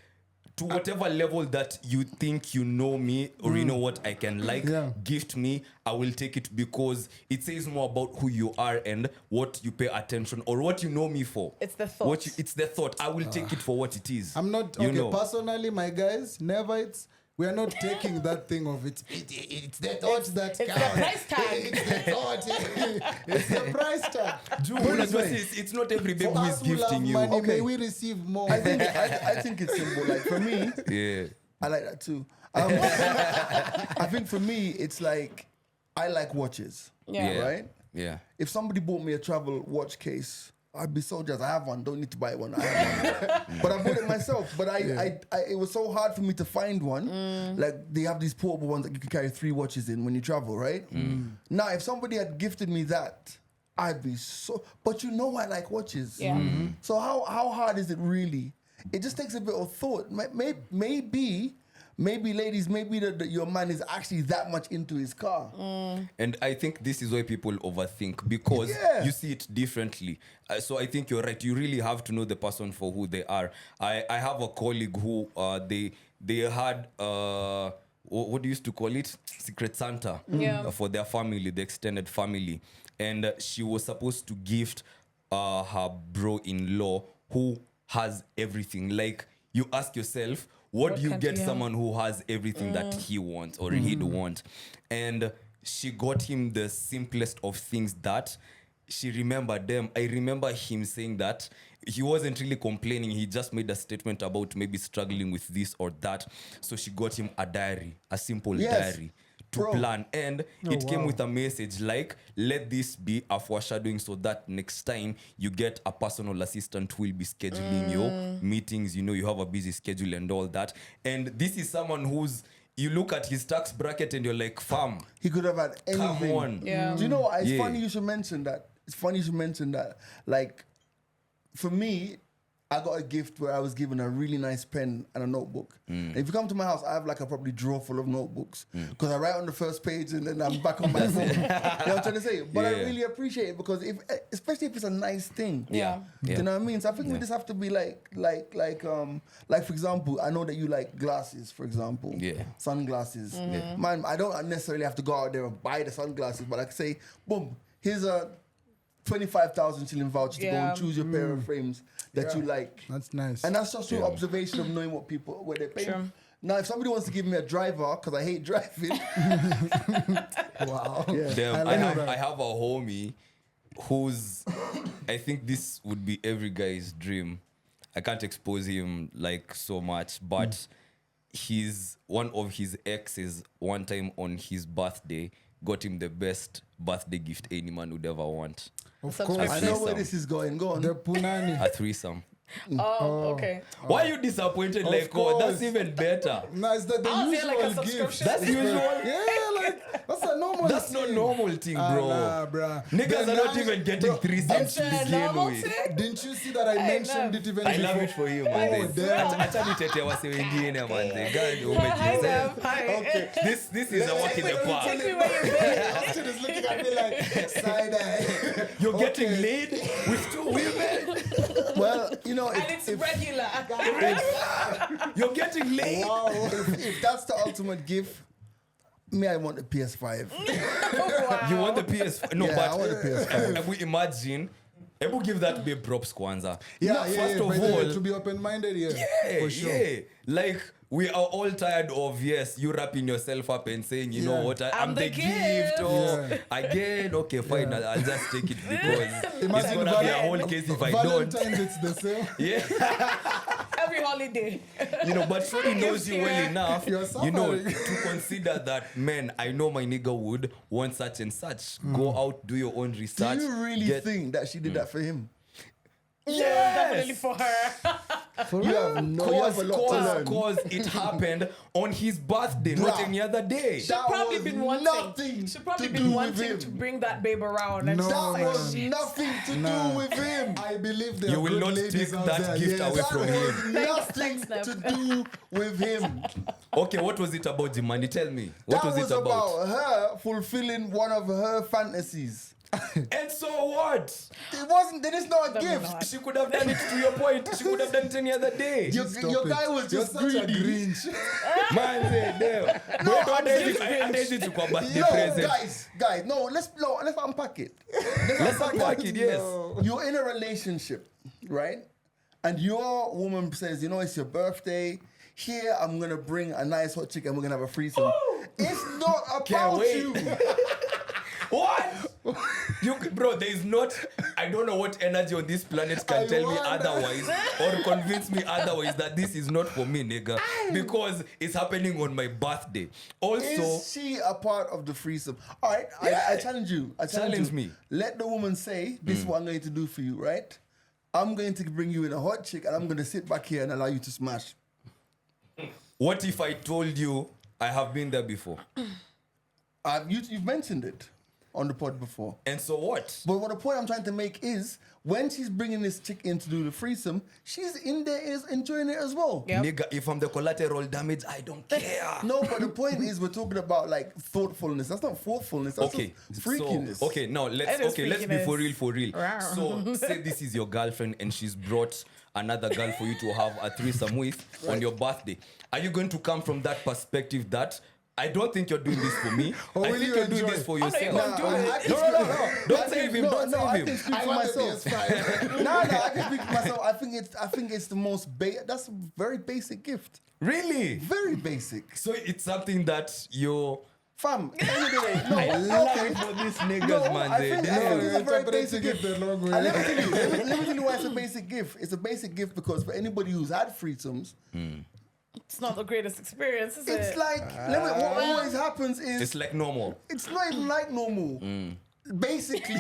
to whatever level that you think you know me or you know what I can like, Yeah. gift me, I will take it because it says more about who you are and what you pay attention or what you know me for. It's the thought. It's the thought. I will take it for what it is. I'm not You okay. know. Personally, my guys, never. We are not taking that thing of it. It's the thought that It's the counts. price tag. It's the thought. It's the price tag. Unajua it's not every baby For who is us who love gifting you. money, Okay. may we receive more. I think it's simple. Like for me, Yeah. I like that too. I think for me, it's like I like watches. Yeah. Right? Yeah. If somebody bought me a travel watch case, I'd be so just. I have one. Don't need to buy one. I have one. But I bought it myself. But it was so hard for me to find one. Like they have these portable ones that you can carry 3 watches in when you travel, right? Now, if somebody had gifted me that, I'd be so. But you know, I like watches. Yeah. So how hard is it really? It just takes a bit of thought. Maybe ladies, your man is actually that much into his car. And I think this is why people overthink because Yeah. you see it differently. So I think you're right. You really have to know the person for who they are. I have a colleague who they had what do you used to call it? Secret Santa for their family, the extended family. And she was supposed to gift her bro-in-law who has everything. Like you ask yourself, what do you can't get you have? someone who has everything that he wants or he'd want? And she got him the simplest of things that she remembered them. I remember him saying that he wasn't really complaining. He just made a statement about maybe struggling with this or that. So she got him a diary, a simple Yes. diary to Bro. plan. And it came with a message like, let this be a foreshadowing so that next time you get a personal assistant who will be scheduling your meetings. You know, you have a busy schedule and all that. And this is someone who's, you look at his tax bracket and you're like, fam, He could have had anything. come on. Yeah. Do you know what? It's Yeah. funny you should mention that. It's funny you should mention that. Like, for me, I got a gift where I was given a really nice pen and a notebook. And if you come to my house, I have like a probably drawer full of notebooks because I write on the first page and then I'm back on my phone. You know what I'm trying to say? But I really appreciate it because especially if it's a nice thing. Yeah. You know what I mean? So I think we just have to be like for example, I know that you like glasses, for example. Yeah. Sunglasses. Man, I don't necessarily have to go out there and buy the sunglasses, but I can say, boom, here's a 25,000 shilling voucher to go and choose your pair of frames that you like. That's nice. And that's just through observation of knowing what they're paying. Sure. Now, if somebody wants to give me a driver, because I hate driving. Wow. Yeah. Damn, I I have a homie who's, I think this would be every guy's dream. I can't expose him like so much, but one of his exes one time on his birthday got him the best birthday gift any man would ever want. Of That's course. I know where this is going. Go on. The punani. A threesome. Oh, okay. Why are you disappointed? Of Like, course. that's even better. No, it's the I'll say usual like a gift. subscription. That's usual. Yeah, like that's a normal. That's not thing. normal thing, bro. Nah, bruh. Niggas The are not night- even getting bro, threesomes It's to a begin normal with. thing. Didn't you see that I mentioned it even I love before? it for you, Oh, man. damn. Acha nitete wase wengine, man. God, Hi, Dev. Hi. Okay. this is a walk in the park. Take me where you've been. Austin is looking at me like side eye. You're getting laid with 2 women. Well, you know, And it's regular. You're getting laid. if that's the ultimate gift, me, I want the PS5. Wow. You want the PS? No, Yeah, but I want the PS5. we imagine. Ebu give that babe props kwanza. Yeah, First of by the way, all, to be open-minded, yeah, for sure. yeah. Like we are all tired of you wrapping yourself up and saying, you know Yeah. what, I'm the the gift. Or Yeah. again, okay, fine, I'll just take it because it's Imagine gonna be a whole case if I don't. Valentine's, it's the same. Yeah, Every holiday. you know, but Shorty knows you well enough, You're you know, suffering. to consider that, man, I know my nigga would want such and such. Go out, do your own Do research. you really think that she did that for him? Definitely for her. You have you have a lot to learn. Cause it happened on his birthday, not Bruh. any other day. That Probably was been wanting. nothing She's probably to been do with wanting him. to bring that babe around. And No, she's That like, was shit. nothing to Nah. do with him. I believe there You are will good not ladies take out that there. gift Yes. away That from was him. nothing Thanks, to Nep. do with him. Okay, what was it about, Jimani? Tell me. What That was it about? her fulfilling one of her fantasies. And so what? It wasn't. There is no a Definitely gift. not. She could have done it to your point. She could have done it any other day. Your Stop guy it. was You're just such a greedy. Grinch. Man, say, damn. No, Bro, I'm just I did it to birthday No, present. guys, no. Let's unpack it. Let's unpack it, yes. You're in a relationship, right? And your woman says, you know, it's your birthday. Here, I'm gonna bring a nice hot chick and we're gonna have a threesome. It's not Can't about wait. you. What? Bro, there is not. I don't know what energy on this planet can I tell me wonder. otherwise or convince me otherwise that this is not for me, nigga. Because it's happening on my birthday. Also, Is she a part of the threesome? All right, I challenge you. I Challenge you. me. Let the woman say, this is what I'm going to do for you, right? I'm going to bring you in a hot chick and I'm going to sit back here and allow you to smash. what if I told you I have been there before? You've mentioned it on the pod before. And so what? But what the point I'm trying to make is, when she's bringing this chick in to do the threesome, she's in there is enjoying it as well. Yep. Nigga, if I'm the collateral damage, I don't care. No, but the point is, we're talking about like thoughtfulness. That's not thoughtfulness. That's Okay, just freakiness. so okay, now It is let's be freakiness. for real. Rawr. So say this is your girlfriend and she's brought another girl for you to have a threesome with on your birthday. Are you going to come from that perspective that I don't think you're doing this for me? Or I will think you you're doing enjoy this for Oh, no, yourself. you're gonna do it. No. Don't save him. Don't I save can him. speak I for want the myself. PS5. No, I can speak for myself. I think it's the most that's a very basic gift. Really? Very basic. So it's something that you. Fam, anyway, no, I love okay. it for these niggas, No, man. I They think damn. it's a very Interpreting basic it gift. the long way. And let me tell you, let me tell you why it's a basic gift. It's a basic gift because for anybody who's had threesomes, It's not the greatest experience, is it's it? like what always happens is It's like normal. it's not even like normal. Basically,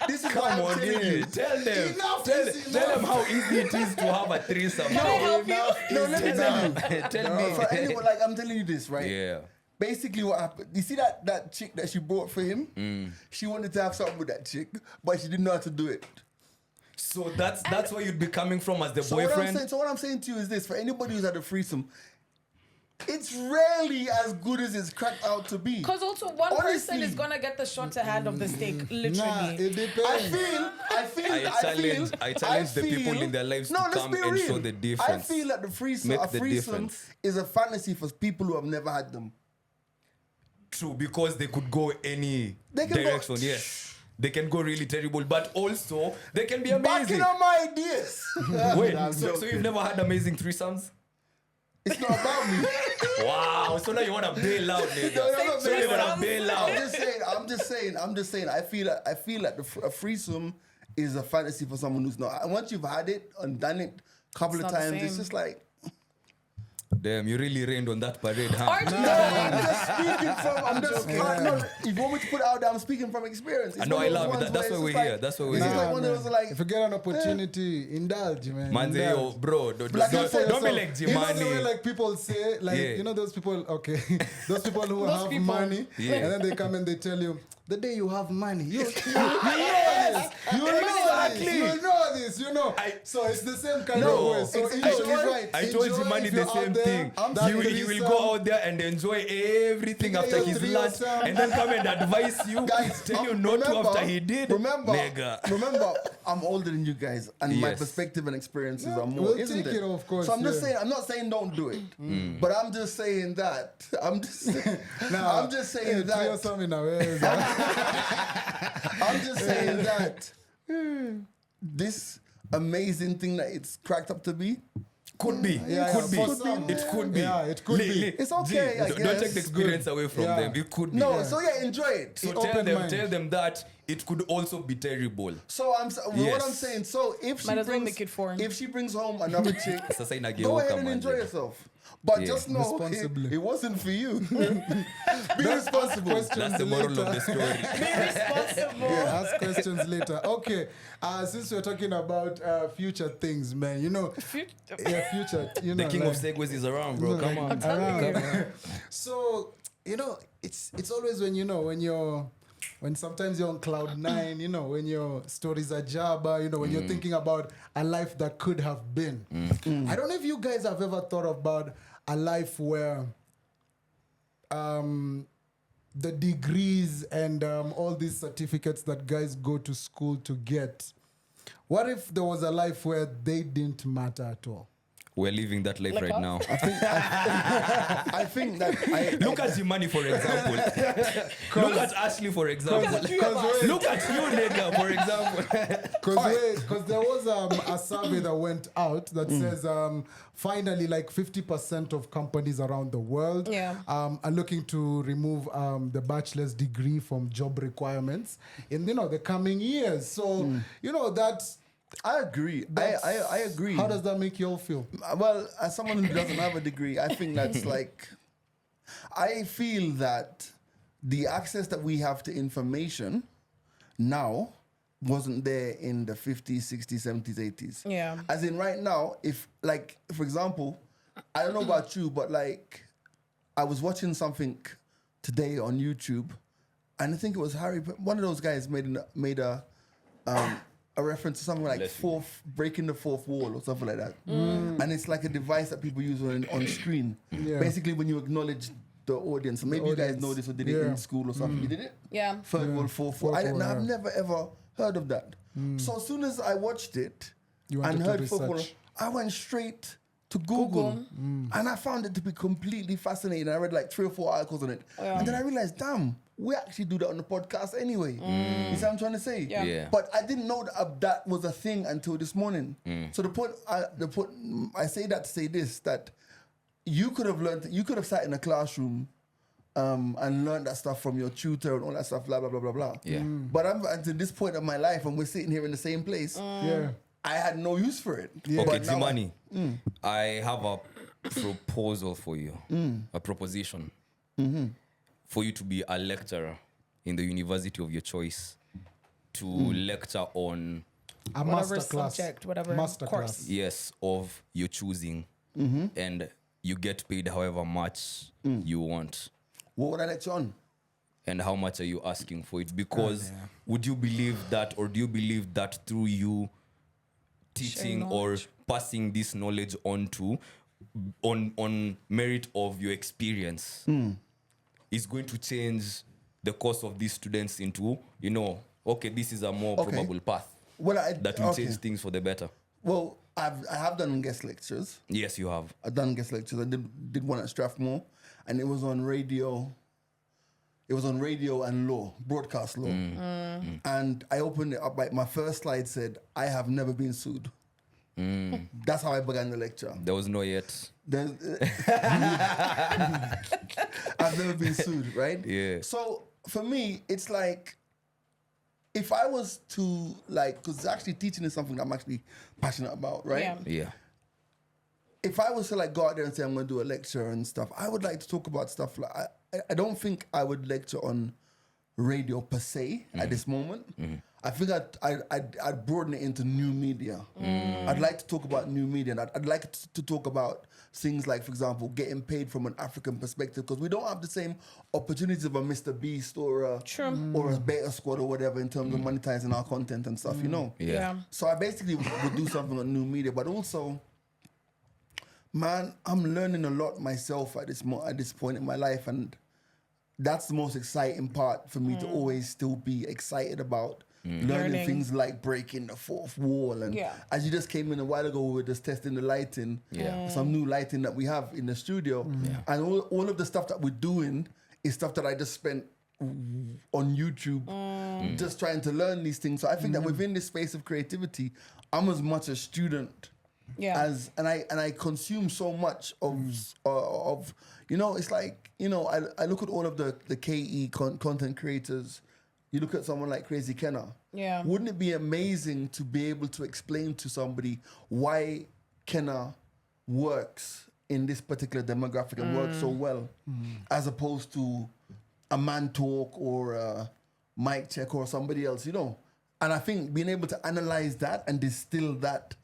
this is what Come I'm on, telling you. Didi. Tell them. Enough Tell is them enough. how easy it is to have a threesome. Can I help you? No, let me tell you. Tell No, for me. anyone, like I'm telling you this, right? Yeah. Basically, what happened? You see that chick that she brought for him? She wanted to have something with that chick, but she didn't know how to do it. So that's where you'd be coming from as the So boyfriend. what I'm saying to you is this: for anybody who's had a threesome, it's rarely as good as it's cracked out to be. Because also one person Honestly. is gonna get the shorter hand of the steak, literally. Nah, it depends. I challenge the people in their lives to let's come be and real. show the difference. I feel that a Make the threesome difference. is a fantasy for people who have never had them. True, because they could go any They can go- direction. Yes, they can go really terrible, but also they can be Backing amazing. up my ideas. Wait, I'm so joking. you've never had amazing threesomes? It's not about me. Wow, so now you want to bail out, nigga. No, no, no, So you no, want to bail out. I'm just saying. I feel like a threesome is a fantasy for someone who's not. And once you've had it and done it a couple It's of not the times, it's same. just like. Damn, you really rained on that parade, huh? Aren't you? I'm just speaking from. I'm just. No, if you want me to put it out there, I'm speaking from experience. I know, one I of those love it. ones That's where why it's we're just here. That's why we're it's here. like one of those like. If you get an opportunity, indulge, man. Man, yo, Indulge. bro, Like I said, don't be so- like You know the way Jimani. like people say, like Yeah. you know those people, okay, those people who Those have people. money, Yeah. and then they come and they tell you, the day you have money, you know this, you know. So it's the same kind of way. So it's- enjoy, I told enjoy Jimani if the you're out same there, thing. that He will threesome. go out there and enjoy everything Get after your his lunch threesome. and then come and advise you, Guys, tell you not to after he did. Remember, Nigga. I'm older than you guys, and my Yes. perspective and experiences are more, we'll isn't take it? it, of course, So I'm just yeah. saying, I'm not saying don't do it, but I'm just saying that. I'm just saying that. Threesome in a way. I'm just saying that this amazing thing that it's cracked up to be. Could be. Yeah, Could be. for some, It could be. yeah, it could be. It's okay, I Don't guess. take the experience away from Yeah. them. It could be. No, so yeah, enjoy it. So open mind. tell them that it could also be terrible. So what Yes. I'm saying. So if she Might as well brings, make it foreign. if she brings home another chick, Sasa go inageuka, ahead and man. enjoy yourself. But Yeah. just know Responsibly. it wasn't for you. Be responsible. That's the moral of the story. Be responsible. Yeah, ask questions later. Okay, since we're talking about future things, man, you know, yeah, future, you know, The king like, of segues is around, bro. Come on. around. So you know, it's always when sometimes you're on cloud nine, you know, when your stories are jabba, you know, when you're thinking about a life that could have been. I don't know if you guys have ever thought about a life where the degrees and all these certificates that guys go to school to get. What if there was a life where they didn't matter at all? We're living that life Like right us? now. I think that Look at Jimani, for example. Look at Ashley, for example. Look at you, nigga, for example. Because there was a survey that went out that says finally like 50% of companies around the world Yeah. are looking to remove the bachelor's degree from job requirements in the coming years. So that's I agree. I agree. how does that make you all feel? Well, as someone who doesn't have a degree, I think that's like, I feel that the access that we have to information now wasn't there in the 50s, 60s, 70s, 80s. Yeah. As in right now, if like, for example, I don't know about you, but like, I was watching something today on YouTube, and I think it was one of those guys made a reference to something like Bless you. breaking the fourth wall or something like that. And it's like a device that people use on screen. Yeah. Basically, when you acknowledge the audience. And maybe you guys audience. know this or did it Yeah. in school or something. You did it? Yeah. Third wall, fourth wall. Fourth wall, I've yeah. never ever heard of that. So as soon as I watched it You and wanted to heard football, research. I went straight to Google. And I found it to be completely fascinating. I read like 3 or 4 articles on it. And then I realized, damn, we actually do that on the podcast anyway. You see what I'm trying to say? Yeah. Yeah. But I didn't know that was a thing until this morning. So the point I say that to say this, that you could have sat in a classroom and learned that stuff from your tutor and all that stuff, blah, blah, blah, blah, blah. Yeah. But I'm to this point of my life and we're sitting here in the same place, Yeah. I had no use for it. Okay, But now Zimani, I have a proposal for you, a proposition for you to be a lecturer in the university of your choice to lecture on, A Whatever master class. subject, whatever Master course. class. yes, of your choosing, and you get paid however much you want. What would I lecture on? And how much are you asking for it? Because would you believe that, or do you believe that through you teaching Sharing or knowledge. passing this knowledge on to on merit of your experience is going to change the course of these students into, okay, this is a more Okay. probable path Well, that will change things for the better. Well, I have done guest lectures. Yes, you have. I've done guest lectures. I did one at Strathmore, and it was on radio. It was on radio and law, broadcast law. And I opened it up. Like my first slide said, "I have never been sued." That's how I began the lecture. There was no yet. I've never been sued, right? Yeah. So for me, it's like, if I was to because actually teaching is something that I'm actually passionate about, right? Yeah. Yeah. If I was to go out there and say I'm going to do a lecture and stuff, I would like to talk about stuff like I don't think I would lecture on radio per se at this moment. I think I'd broaden it into new media. I'd like to talk about new media. And I'd like to talk about things like, for example, getting paid from an African perspective, because we don't have the same opportunities of a Mr. Beast or a Beta Squad or whatever in terms of monetizing our content and stuff, Yeah. So I basically would do something on new media, but also, man, I'm learning a lot myself at this point in my life, and that's the most exciting part for me to always still be excited about learning things like breaking the fourth wall. And as you just came in a while ago, we were just testing the lighting, some new lighting that we have in the studio, and all of the stuff that we're doing is stuff that I just spent on YouTube just trying to learn these things. So I think that within this space of creativity, I'm as much a student as and I consume so much of it's like, I look at all of the KE content creators. You look at someone like Crazy Kenna. Yeah. Wouldn't it be amazing to be able to explain to somebody why Kenna works in this particular demographic and works so well, as opposed to a Man Talk or a Mic Check or somebody else, And I think being able to analyze that and distill that,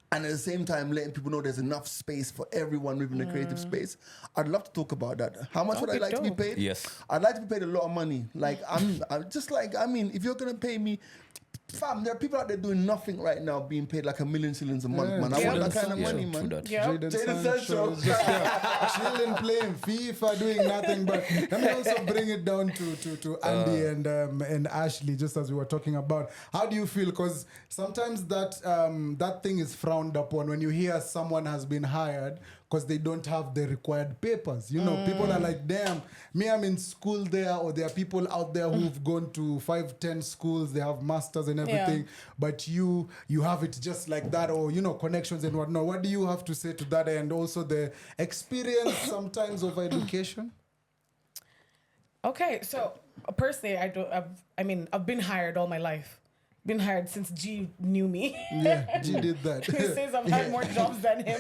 and at the same time letting people know there's enough space for everyone within the creative space. I'd love to talk about that. How much would I like to be paid? Yes. I'd like to be paid a lot of money. I'm just if you're gonna pay me, fam, there are people out there doing nothing right now being paid like $1 million shillings a month, man. I want that kind of money, man. Jaden Jaden Sancho, Sancho. just chilling, playing FIFA, doing nothing. But let me also bring it down to Andy and Ashley, just as we were talking about. How do you feel? Because sometimes that thing is frowned upon when you hear someone has been hired because they don't have the required papers. People are like, damn, me, I'm in school there, or there are people out there who've gone to 5-10 schools, they have masters and everything, but you have it just like that, or, connections and whatnot. What do you have to say to that? And also the experience sometimes of education? Okay, so personally, I've been hired all my life. Been hired since G knew me. Yeah, G did that. He says I've had more jobs than him.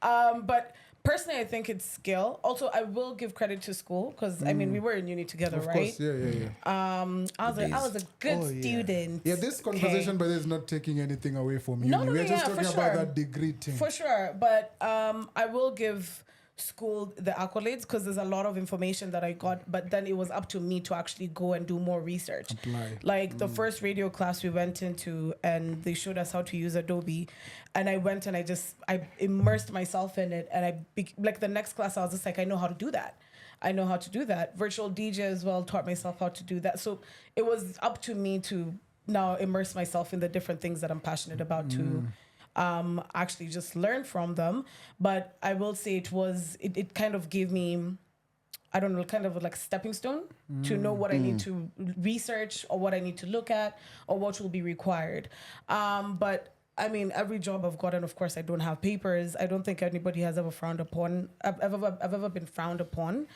But personally, I think it's skill. Also, I will give credit to school because we were in uni together, Of right? course, yeah. I was a good student. Yeah, this conversation, but it's not taking anything away from you. No, We're just talking for about sure. that degree thing. For sure, but I will give school the accolades because there's a lot of information that I got, but then it was up to me to actually go and do more research. Apply. Like the first radio class we went into, and they showed us how to use Adobe, and I went and I immersed myself in it, and like the next class I was just like, I know how to do that. Virtual DJ as well, taught myself how to do that. So it was up to me to now immerse myself in the different things that I'm passionate about to actually just learn from them. But I will say it kind of gave me, I don't know, kind of like a stepping stone to know what I need to research or what I need to look at or what will be required. But every job I've gotten, of course, I don't have papers. I don't think anybody has ever frowned upon. I've ever been frowned upon.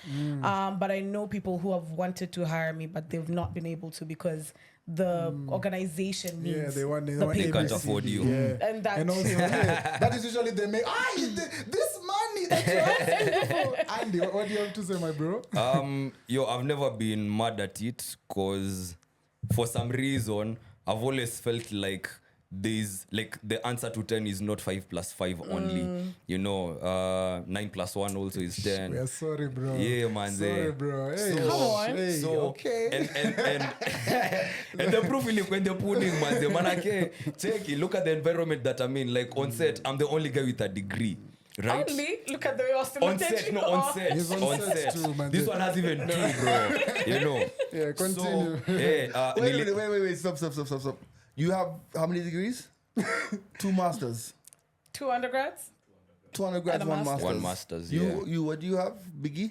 But I know people who have wanted to hire me, but they've not been able to because the organization needs they want They ABC. can't afford you. Yeah. And that also, that is usually they make this money that you're asking for. Andy, what do you have to say, my bro? I've never been mad at it because for some reason I've always felt like there's like the answer to 10 is not 5 plus 5 only. 9 plus 1 also is 10. We are sorry, bro. Yeah, man. Sorry, bro. Hey, Come on. Hey, So okay. and the proof in when the pudding, man. Manake, check it. Look at the environment that I'm in. Like on set, I'm the only guy with a degree. Right? Only look at the way Austin On set, no, on set. He's on set too, man. This one has even 2, bro. Yeah, continue. So, Wait. Stop. You have how many degrees? 2 masters. 2 undergrads. 2 undergrads, And a 1 master's. master's. 1 master's, yeah. You, what do you have, Biggie?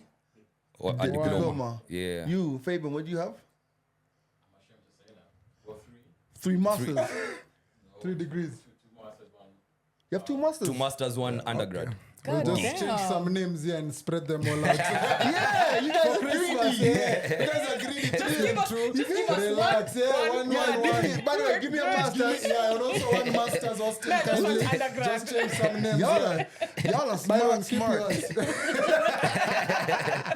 Or a Diploma. diploma. Yeah. You, Fabian, what do you have? 3 masters. 3 degrees. You have 2 masters. 2 masters, 1 undergrad. We'll God just damn. change some names here and spread them all out. Yeah, you guys are Christmas, greedy. yeah. You guys are greedy. give us- just give us Relax, one- yeah, one- one. By the way, give me a master's. Yeah, and also 1 master's, Austin. No, just kindly. one undergrad. Just change some names. Y'all yeah. are By the way, smart. keep yours.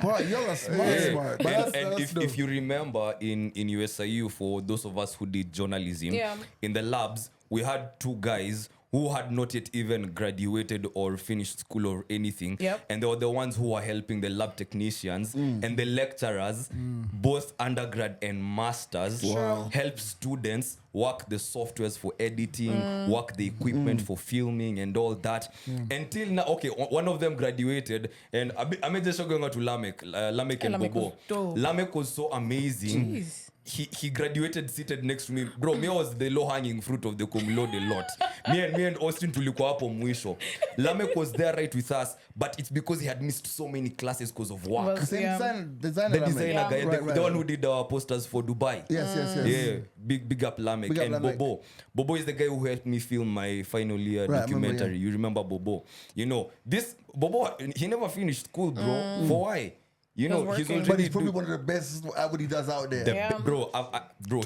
Boy, y'all are smart. Yeah. Smart. But And, that's if dope. you remember in USIU, for those of us who did journalism, Yeah. in the labs, we had 2 guys who had not yet even graduated or finished school or anything. Yep. And they were the ones who were helping the lab technicians and the lecturers, both undergrad and masters, help students work the softwares for editing, work the equipment for filming and all that. Until now, okay, one of them graduated, and I'm just going to Lamek and Lamek Bobo. was dope. Lamek was so amazing. Jeez. He graduated seated next to me. Bro, me was the low hanging fruit of the cum laude lot. Me and Austin tulikuwa hapo mwisho. Lamek was there right with us, but it's because he had missed so many classes because of work. Well, Same Yeah. designer. The Lamek. designer guy, Right. the one who did our posters for Dubai. Yes. Yeah, big up Lamek. Big up And Lamek. Bobo. Bobo is the guy who helped me film my final year Right, I remember, documentary. yeah. You remember Bobo? This Bobo, he never finished school, bro. For why? He's working. already But he's probably one of the best at what he does out there. Yeah. bro,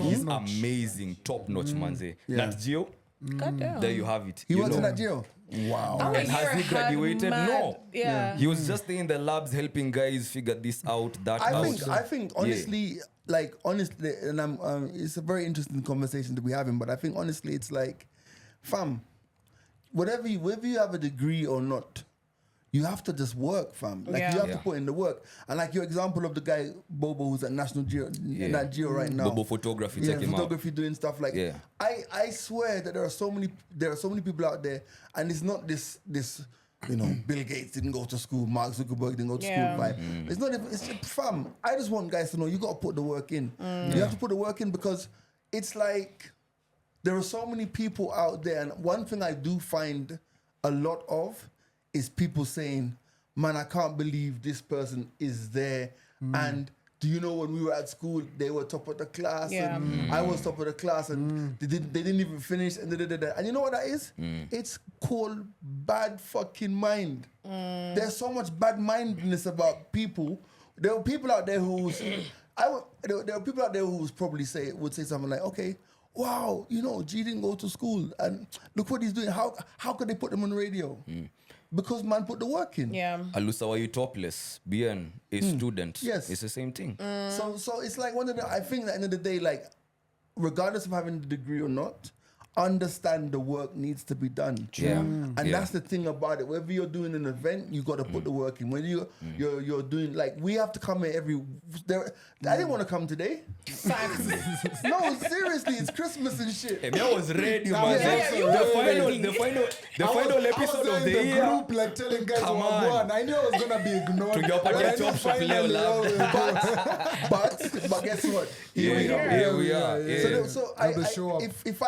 he's amazing, top notch, manze. Yeah. Nat Geo, God damn. there you have it. He You works in know. that jail. Wow. Our And has year he had graduated? mad- No. Yeah. He was just in the labs helping guys figure this out, that out. I think honestly, and it's a very interesting conversation to be having. But I think honestly, it's like, fam, whether you have a degree or not, you have to just work, fam. Like Yeah. you have Yeah. to put in the work. And like your example of the guy Bobo who's at National Geo, Nat Geo right now. Bobo photography, Yeah, check him out. photography, doing stuff like. Yeah. I swear that there are so many people out there, and it's not this. Bill Gates didn't go to school, Mark Zuckerberg didn't go to Yeah. school. Right? It's not even. It's just, fam. I just want guys to know you got to put the work in. You have to put the work in because it's like there are so many people out there, and one thing I do find a lot of is people saying, "Man, I can't believe this person is there." And do you know when we were at school, they were top of the class, Yeah. and I was top of the class, and they didn't even finish, and and you know what that is? It's called bad fucking mind. There's so much bad mindedness about people. There are people out there who there are people out there who would say something like, "Okay, wow, G didn't go to school, and look what he's doing. How could they put him on the radio?" Because man put the work in. Yeah. Alusa, were you topless? BN, a student. Yes. It's the same thing. So it's like I think at the end of the day, like, regardless of having the degree or not, understand the work needs to be done. Yeah. And Yeah. that's the thing about it. Whether you're doing an event, you got to put the work in. When you're doing, like, we have to come here I didn't want to come today. No, seriously, it's Christmas and shit. Hey, I was ready, man. yeah, you the were final I episode was of in the the year. group, like telling guys, Come "Oh, on. one." I knew I was gonna be ignored. To your but party I knew chop shop, finally Leo, love. I will- But guess what? Yeah, here we are. Yeah. Yeah. So Have to show up. if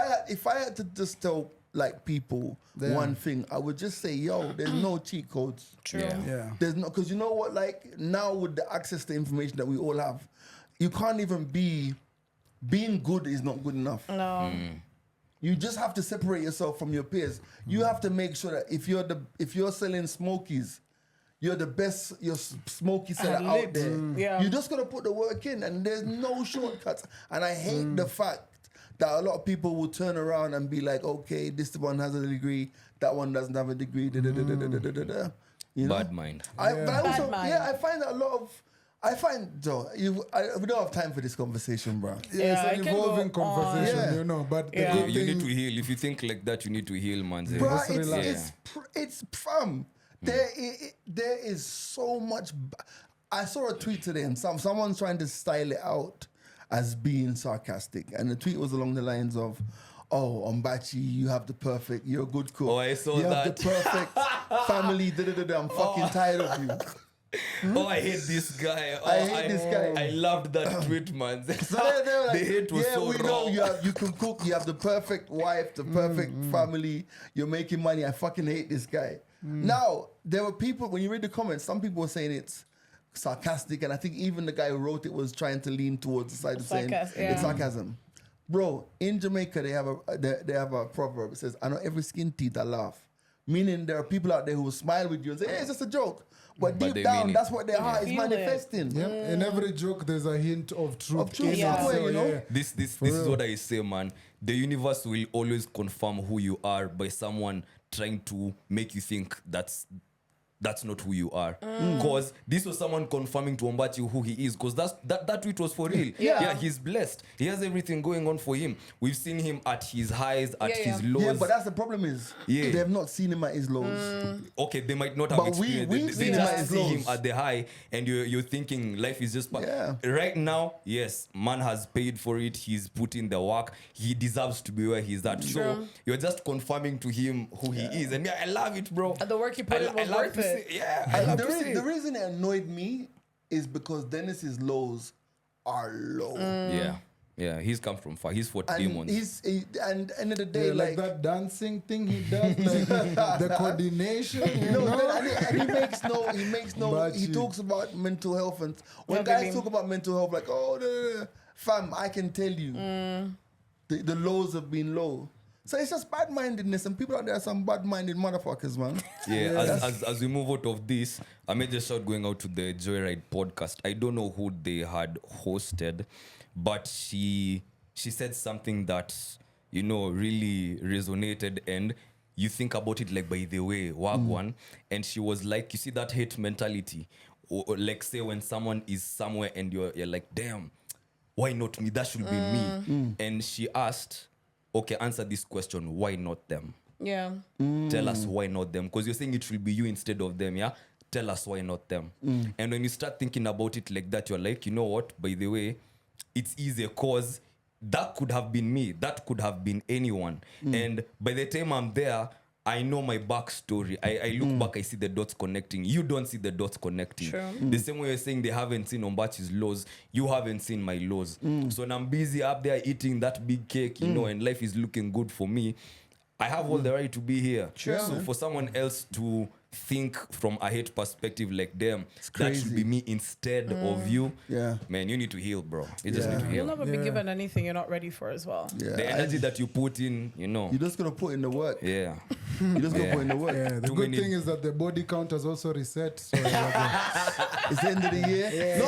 I had to just tell like people one thing, I would just say, yo, there's no cheat codes. True. Yeah. Yeah. There's no, because you know what, like now with the access to information that we all have, you can't even being good is not good enough. No. You just have to separate yourself from your peers. You have to make sure that if you're selling smokies, you're the best, you're smoky seller out lit. there. Yeah. You just gotta put the work in, and there's no shortcuts. And I hate the fact that a lot of people will turn around and be like, okay, this one has a degree, that one doesn't have a degree. You know? Bad mind. But I also, Bad mind. I find that a lot of I find, Joe, we don't have time for this conversation, bro. Yeah, it's it an can go evolving conversation, on. you know. But the Yeah. good You thing, need to heal. If you think like that, you need to heal, man. Bro, Just relax. it's fam. There is so much. I saw a tweet today, and someone's trying to style it out as being sarcastic, and the tweet was along the lines of, "Oh, Ombachi, you have the perfect. You're a good cook. Oh, I saw you that. have the perfect family. I'm fucking tired of you." Oh, I hate this guy. Oh, I hate this guy. I loved that tweet, man. So they were like, the hate was yeah, so we raw. know you can cook. You have the perfect wife, the perfect family. You're making money. I fucking hate this guy. Now, there were people, when you read the comments, some people were saying it's sarcastic, and I think even the guy who wrote it was trying to lean towards the side of saying it's sarcasm. Bro, in Jamaica, they have a proverb. It says, "I know every skin teeth I laugh." Meaning there are people out there who will smile with you and say, "Hey, it's just a joke." But But deep they down, mean it. that's what their heart is Feel it. manifesting. yep, in every joke, there's a hint of truth. Of truth in it. somewhere, So, you know? yeah. This is what I say, man. The universe will always confirm who you are by someone trying to make you think that's not who you are. Because this was someone confirming to Ombachi who he is. Because that tweet was for real. Yeah. He's blessed. He has everything going on for him. We've seen him at his highs, at his lows. Yeah, but that's the problem is Yeah. they've not seen him at his lows. Okay, they might not have But experienced we've They seen him at just his see him lows. at the high, and you're thinking life is just. Yeah. Right now, yes, man has paid for it. He's put in the work. He deserves to be where he's at. So you're just confirming to him who he is, and I love it, bro. And the work he put in was worth it. I love to see The it. reason it annoyed me is because Dennis's lows are low. Yeah, he's come from far. He's fought And demons. and end of the day, Yeah, like like that dancing thing he does, like the coordination. You no, know? and he makes no. But He you- talks about mental health, and when Yeah, guys baby. talk about mental health, like, oh, fam, I can tell you, the lows have been low. So it's just bad-mindedness, and people out there are some bad-minded motherfuckers, man. Yeah, as we move out of this, I made a shout going out to the Joyride podcast. I don't know who they had hosted, but she said something that, really resonated, and you think about it like, by the way, wagwan. And she was like, you see that hate mentality, or like, say when someone is somewhere and you're like, damn, why not me? That should be me. And she asked, okay, answer this question, why not them? Yeah. Tell us why not them, because you're saying it will be you instead of them. Yeah, tell us why not them. And when you start thinking about it like that, you're like, you know what, by the way, it's easier, because that could have been me, that could have been anyone. And by the time I'm there, I know my backstory. I look back, I see the dots connecting. You don't see the dots connecting. True. The same way you're saying they haven't seen Ombachi's laws, you haven't seen my laws. So when I'm busy up there eating that big cake, and life is looking good for me, I have all the right to be here. So for someone else to think from a hate perspective like them, that crazy. should be me instead of you. Yeah. Man, you need to heal, bro. You just need to You'll heal. never be given anything you're not ready for as well. Yeah, The energy that you put in, you're just gonna put in the work. Yeah. You're just gonna put in the work. Yeah, the Too good many- thing is that the body count has also reset. So It's the end of the year.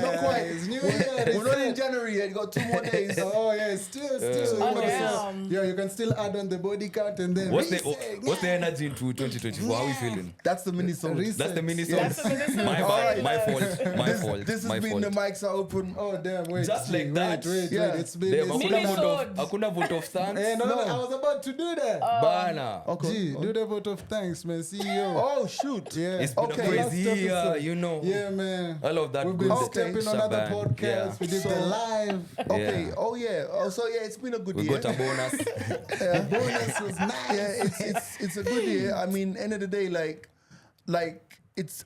Not quite. It's New Year. We're not in January yet. Got 2 more days. Oh yeah, still. Oh, So, damn. yeah, you can still add on the body count and then What's reset. the energy into 2024? How are we feeling? That's the mini song. Reset. That's the mini song. That's the mini song. My All fault. right. My fault. My fault. This has my been fault. the mics are open. Oh damn! Wait, Just like wait, that. Wait, Yeah. It's been. Damn, it's Mini been song. Hakuna vote of thanks. no, I was about to do that. Bana. Okay. Gee, do the vote of thanks, man. CEO. Oh shoot. Yeah. It's been Okay. a Last crazy year, episode. Yeah, man. I love that We've good been Okay. stepping on other shebang. podcasts. Yeah. We did the live. Okay. Yeah. Oh yeah. Oh so yeah, it's been a good We year. got a bonus. Bonus was nice. Yeah, it's a good year. I mean, end of the day, like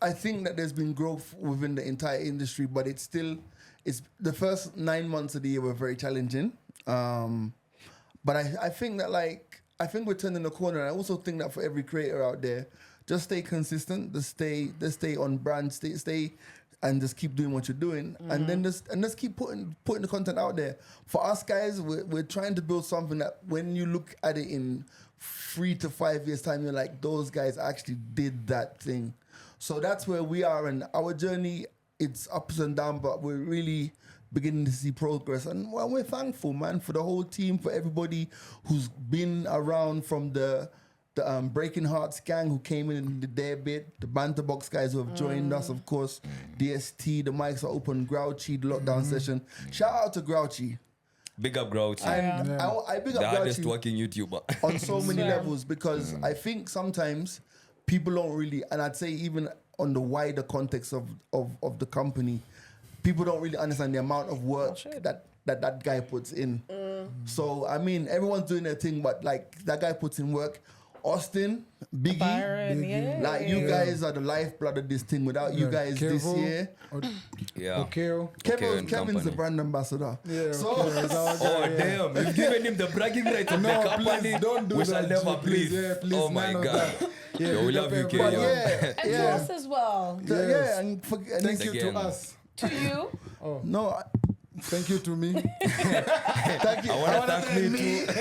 I think that there's been growth within the entire industry, but it's the first 9 months of the year were very challenging. But I think that I think we're turning the corner. I also think that for every creator out there, just stay consistent, just stay on brand, stay and just keep doing what you're doing, and then just keep putting the content out there. For us guys, we're trying to build something that when you look at it in 3 to 5 years time, you're like, those guys actually did that thing. So that's where we are, and our journey, it's ups and downs, but we're really beginning to see progress, and well, we're thankful, man, for the whole team, for everybody who's been around from the the Breaking Hearts gang who came in their bit, the Banter Box guys who have joined us, of course, DST, the mics are open, Grouchy, the lockdown session. Shout out to Grouchy. Big up Grouchy. And I big up The hardest Grouchy working YouTuber. on so many levels because I think sometimes people don't really, and I'd say even on the wider context of the company, people don't really understand the amount of work that guy puts in. So, I mean, everyone's doing their thing, but like that guy puts in work. Austin, Biggie, Byron, like you guys are the lifeblood of this thing. Without you guys this year, Kevin's the brand ambassador. Yeah, so, damn, you've given him the bragging rights of the company. Please don't do we that. shall never Please, breathe. please, Oh my none of God. that. Yeah, Yo, we love you, but Keo. And to us as well. yeah, and Thank you Again. to us. To you. no, Thank you to me thank you. I want to thank me too.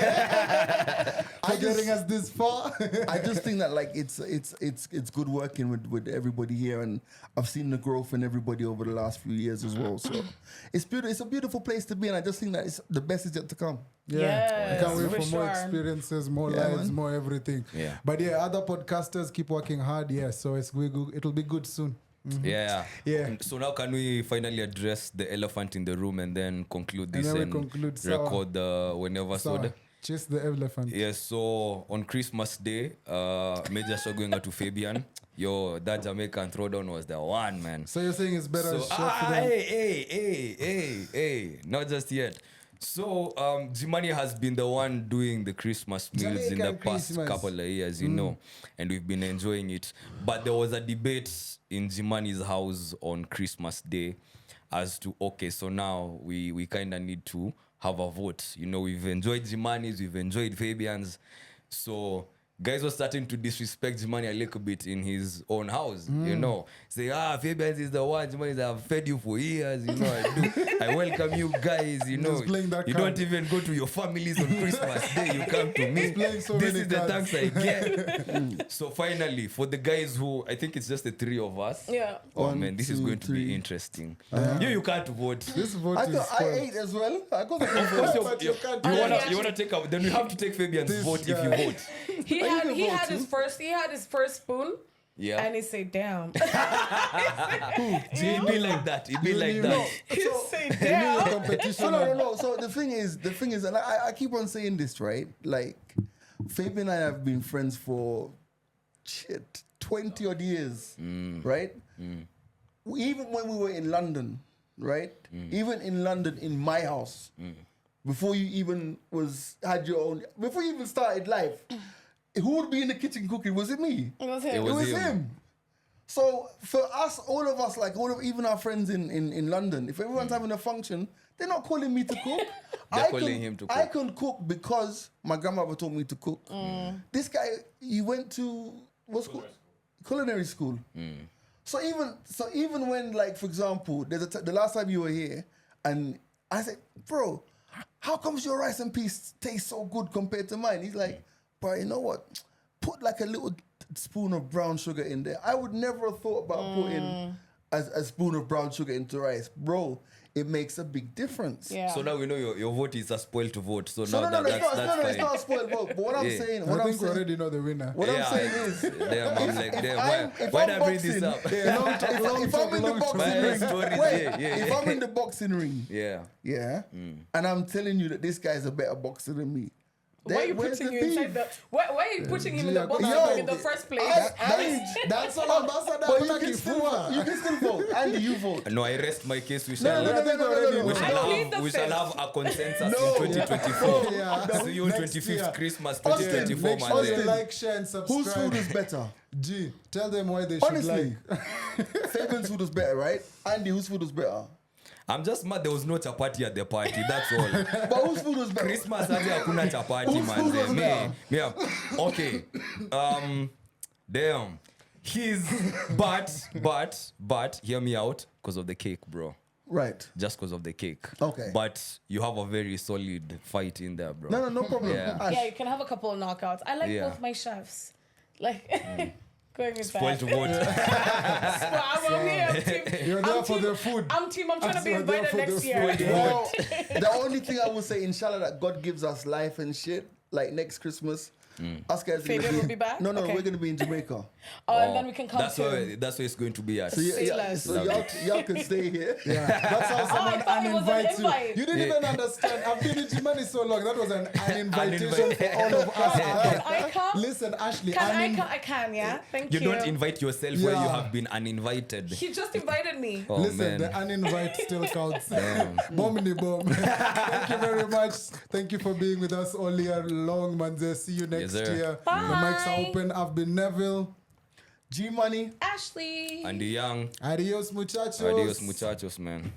for getting us this far. I just think that like it's good working with everybody here, and I've seen the growth in everybody over the last few years as well. So it's beautiful. It's a beautiful place to be, and I just think that it's the best is yet to come. Yes, I can't wait for for more sure. experiences, more Yeah, lives, man. more everything. Yeah. But yeah, other podcasters keep working hard. Yeah, so it'll be good soon. Yeah. Yeah. So now can we finally address the elephant in the room and then conclude And this then we and conclude, sawa. record the whenever So soda? chase the elephant. Yes, so on Christmas Day, major show going out to Fabian. Yo, that Jamaican throwdown was the one, man. So you're saying it's better So, chef than hey, not just yet. So, Jimani has been the one doing the Christmas meals in the Jamaican past Christmas. couple of years, you know, and we've been enjoying it. But there was a debate in Jimani's house on Christmas Day as to, okay, so now we kind of need to have a vote. You know, we've enjoyed Jimani's, we've enjoyed Fabian's. So, guys were starting to disrespect Jimani a little bit in his own house, you know. Say, Fabian's is the one, Jimani, I've fed you for years, you know, I welcome you guys, you know. playing that You card. don't even go to your families on Christmas Day, you come to me. playing so This many is the cards. thanks I get. So finally, for the guys who, I think it's just the three of us. Yeah. Oh One, man, this is two, going to three. be interesting. You can't vote. This vote I is thought I spoiled. ate as well. I got the Of course, But you can't you do wanna that. take up. Then you have to take Fabian's This vote if you guy. vote. He you had can he vote had too. his first spoon. Yeah. And he said, damn. See, it be like that. It be like You that. know. He said, Any damn. competition. So no. So the thing is, and I keep on saying this, right? Like, Fabian and I have been friends for 20 odd years, right? Even when we were in London, right? Even in London, in my house, before you even before you even started life, who would be in the kitchen cooking? Was it me? It was It him. was It was him. him. So for us, all of us, like even our friends in London, if everyone's having a function, they're not calling me to cook. They're calling him to I cook. can cook because my grandmother taught me to cook. This guy, he went to what's called culinary school. So even when, like, for example, there's the last time you were here, and I said, bro, how comes your rice and peas taste so good compared to mine? He's like, bro, you know what? Put like a little spoon of brown sugar in there. I would never have thought about putting a spoon of brown sugar into rice. Bro, it makes a big difference. Yeah. So now we know your vote is a spoiled vote. So So now no, that's it's fine. not a spoiled vote. But what I'm Yeah. saying, I what I'm think we saying, already know the winner. what I'm saying is, Damn, I'm like, if damn, if why I'm did I bring this boxing, up? if I'm in the boxing My ring, stories, wait, yeah. if I'm in the boxing ring, Yeah. and I'm telling you that this guy's a better boxer than me. Why are you where's putting the you inside beef? the? Why are you putting him in the box Yo, in the first place? That's all ambassador. But you Like can still vote. Andy, you vote. No, I rest my case. We No, shall, no, no, no, no, no, we no. I shall, plead the have, we shall fifth. have a consensus No. in 2024. Yeah. See you on Next 25th year. Christmas Austin, 2024, Make man. sure there. you like, share, and Whose subscribe. food is better? G, tell them why they should Honestly, like. Fabian's food was better, right? Andy, whose food was better? I'm just mad there was no chapati at the party. That's all. But whose food was better? Christmas hadi hakuna chapati, Whose food was man. better? Me, okay. Damn. But hear me out because of the cake, bro. Right. Just because of the cake. Okay. But you have a very solid fight in there, bro. No problem. Yeah. Ash, Yeah, you can have a couple of knockouts. I like Yeah. both my chefs. Like going with Spoiled that. vote. I'm here. I'm team. You're there I'm for team- the food. I'm trying to be You're there invited for next the year. food. Well, the only thing I will say, inshallah, that God gives us life and shit, like next Christmas, Us guys are Fabian gonna will be back? No, Okay. we're gonna be in Jamaica. And then we can come That's to. where it's going to be at. So, Say less. so y'all can stay here. Yeah, that's how someone thought it was an uninvites invite. you. You didn't even understand. I've been in Jimani so long. That was an uninvitation for all of us. Can I come? Listen, Ashley, Can I come? I can, yeah. Thank you. You don't invite yourself where you Yeah. have been uninvited. He just invited me. Oh, Listen, man. the uninvite still counts. Bomb bomb. Thank you very much. Thank you for being with us all year long, manze. See you next sir. year. Bye. The mics are open. I've been Neville. G Money. Ashley. And the young. Adios, muchachos. Adios, muchachos, man.